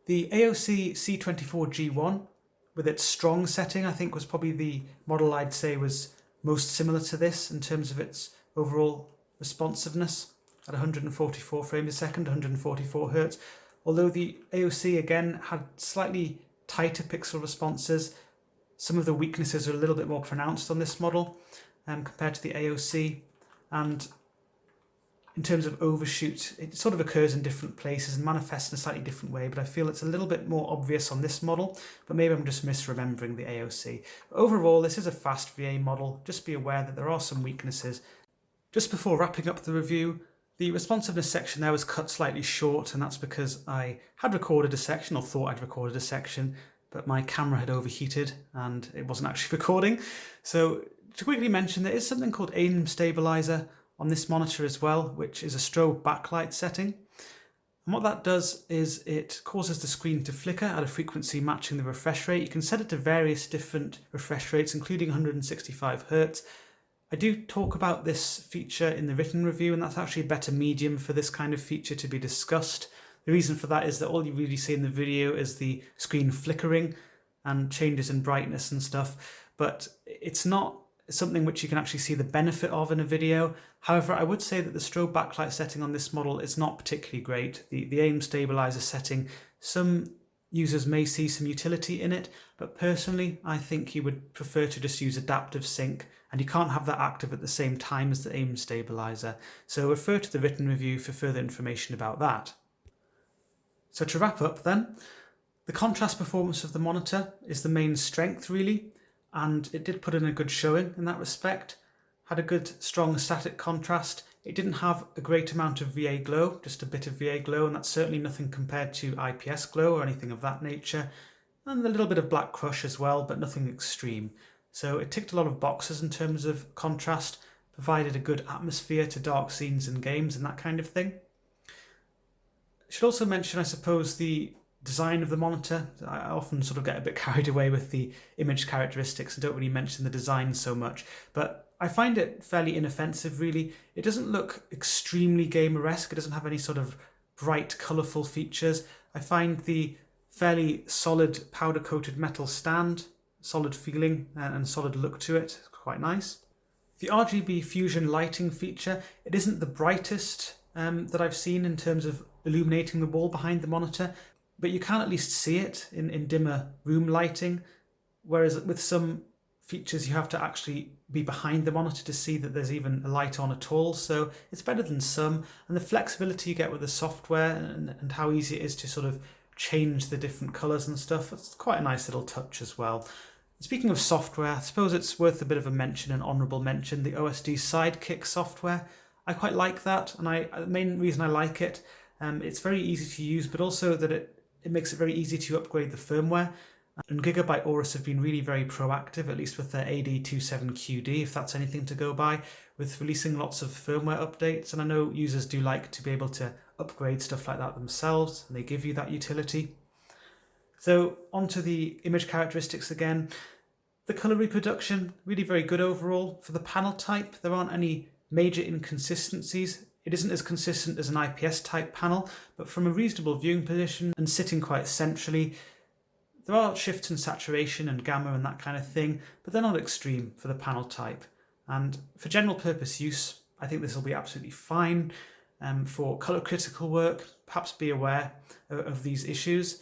The AOC C24G1, with its strong setting, I think was probably the model I'd say was most similar to this in terms of its overall responsiveness at 144 frames a second, 144 Hz. Although the AOC again had slightly tighter pixel responses, some of the weaknesses are a little bit more pronounced on this model compared to the AOC. And in terms of overshoot, it sort of occurs in different places and manifests in a slightly different way, but I feel it's a little bit more obvious on this model, but maybe I'm just misremembering the AOC. But overall, this is a fast VA model. Just be aware that there are some weaknesses. Just before wrapping up the review, the responsiveness section there was cut slightly short, and that's because I had recorded a section, or thought I'd recorded a section, but my camera had overheated and it wasn't actually recording. So to quickly mention, there is something called aim stabilizer on this monitor as well, which is a strobe backlight setting. And what that does is it causes the screen to flicker at a frequency matching the refresh rate. You can set it to various different refresh rates, including 165 Hz. I do talk about this feature in the written review, and that's actually a better medium for this kind of feature to be discussed. The reason for that is that all you really see in the video is the screen flickering and changes in brightness and stuff, but it's not something which you can actually see the benefit of in a video. However, I would say that the strobe backlight setting on this model is not particularly great. The aim stabilizer setting, some users may see some utility in it, but personally I think you would prefer to just use adaptive sync, and you can't have that active at the same time as the aim stabilizer. So refer to the written review for further information about that. So to wrap up then, the contrast performance of the monitor is the main strength really, and it did put in a good showing in that respect. Had a good strong static contrast. It didn't have a great amount of VA glow, just a bit of VA glow, and that's certainly nothing compared to IPS glow or anything of that nature. And a little bit of black crush as well, but nothing extreme. So it ticked a lot of boxes in terms of contrast, provided a good atmosphere to dark scenes and games and that kind of thing. I should also mention, I suppose, the design of the monitor. I often sort of get a bit carried away with the image characteristics and don't really mention the design so much, but I find it fairly inoffensive really. It doesn't look extremely gamer-esque, it doesn't have any sort of bright colourful features. I find the fairly solid powder-coated metal stand, solid feeling and solid look to it, quite nice. The RGB fusion lighting feature, it isn't the brightest that I've seen in terms of illuminating the wall behind the monitor, but you can at least see it in dimmer room lighting, whereas with some features you have to actually be behind the monitor to see that there's even a light on at all. So it's better than some, and the flexibility you get with the software and how easy it is to sort of change the different colours and stuff, it's quite a nice little touch as well. Speaking of software, I suppose it's worth a bit of a mention, an honourable mention, the OSD Sidekick software. I quite like that, and the main reason I like it, it's very easy to use, but also that it makes it very easy to upgrade the firmware. And Gigabyte AORUS have been really very proactive, at least with their AD27QD, if that's anything to go by, with releasing lots of firmware updates. And I know users do like to be able to upgrade stuff like that themselves, and they give you that utility. So onto the image characteristics again. The colour reproduction, really very good overall. For the panel type, there aren't any major inconsistencies. It isn't as consistent as an IPS type panel, but from a reasonable viewing position and sitting quite centrally, there are shifts in saturation and gamma and that kind of thing, but they're not extreme for the panel type. And for general purpose use, I think this will be absolutely fine. For colour critical work, perhaps be aware of these issues.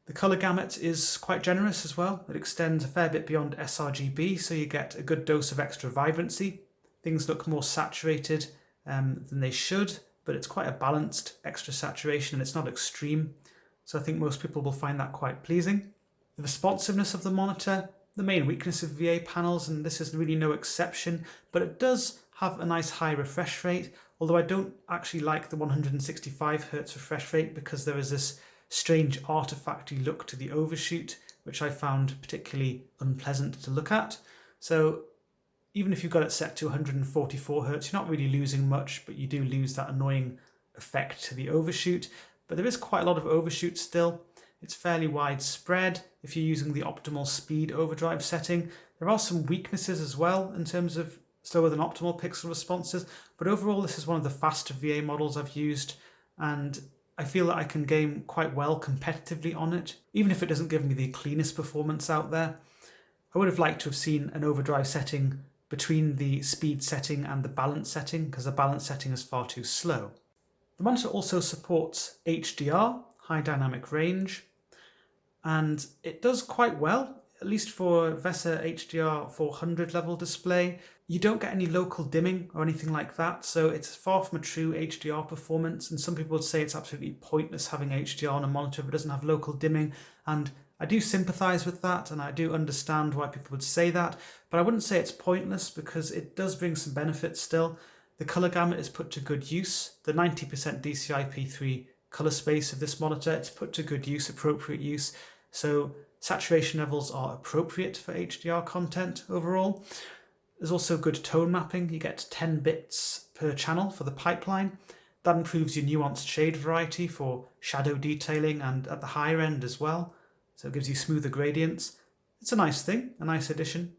The colour gamut is quite generous as well. It extends a fair bit beyond sRGB, so you get a good dose of extra vibrancy. Things look more saturated than they should, but it's quite a balanced extra saturation and it's not extreme. So I think most people will find that quite pleasing. The responsiveness of the monitor, the main weakness of VA panels, and this is really no exception, but it does have a nice high refresh rate, although I don't actually like the 165 Hz refresh rate because there is this strange artifacty look to the overshoot, which I found particularly unpleasant to look at. So even if you've got it set to 144 Hz, you're not really losing much, but you do lose that annoying effect to the overshoot. But there is quite a lot of overshoot still. It's fairly widespread if you're using the optimal speed overdrive setting. There are some weaknesses as well in terms of slower than optimal pixel responses, but overall this is one of the faster VA models I've used, and I feel that I can game quite well competitively on it, even if it doesn't give me the cleanest performance out there. I would have liked to have seen an overdrive setting between the speed setting and the balance setting, because the balance setting is far too slow. The monitor also supports HDR, high dynamic range, and it does quite well, at least for VESA HDR 400 level display. You don't get any local dimming or anything like that, so it's far from a true HDR performance, and some people would say it's absolutely pointless having HDR on a monitor if it doesn't have local dimming, and I do sympathise with that, and I do understand why people would say that, but I wouldn't say it's pointless because it does bring some benefits still. The colour gamut is put to good use. The 90% DCI-P3 colour space of this monitor, it's put to good use, appropriate use. So saturation levels are appropriate for HDR content overall. There's also good tone mapping. You get 10 bits per channel for the pipeline. That improves your nuanced shade variety for shadow detailing and at the higher end as well. So it gives you smoother gradients. It's a nice thing, a nice addition.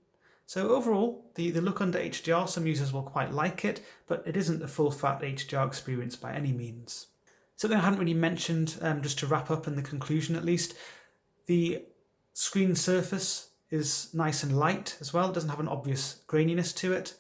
So overall, the look under HDR, some users will quite like it, but it isn't a full-fat HDR experience by any means. Something I hadn't really mentioned, just to wrap up in the conclusion at least, the screen surface is nice and light as well. It doesn't have an obvious graininess to it.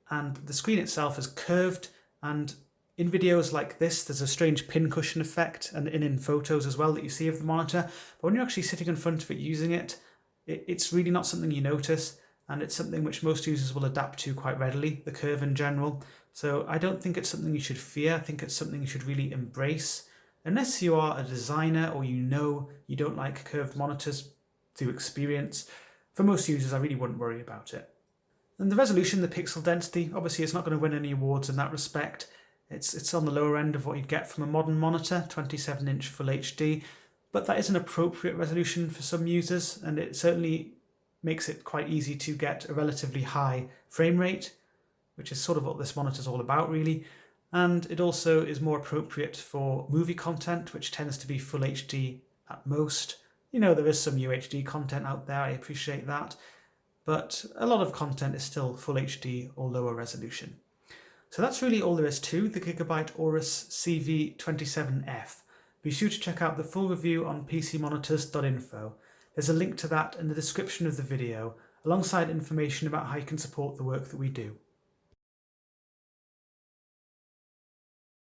And the screen itself is curved, and in videos like this, there's a strange pincushion effect, and in photos as well that you see of the monitor. But when you're actually sitting in front of it using it, it's really not something you notice, and it's something which most users will adapt to quite readily, the curve in general. So I don't think it's something you should fear. I think it's something you should really embrace. Unless you are a designer or you know you don't like curved monitors through experience, for most users I really wouldn't worry about it. And the resolution, the pixel density, obviously it's not going to win any awards in that respect. It's on the lower end of what you'd get from a modern monitor, 27-inch Full HD, but that is an appropriate resolution for some users, and it certainly makes it quite easy to get a relatively high frame rate, which is sort of what this monitor is all about really. And it also is more appropriate for movie content, which tends to be Full HD at most. You know, there is some UHD content out there, I appreciate that, but a lot of content is still Full HD or lower resolution. So that's really all there is to the Gigabyte AORUS CV27F. Be sure to check out the full review on PCmonitors.info. There's a link to that in the description of the video, alongside information about how you can support the work that we do.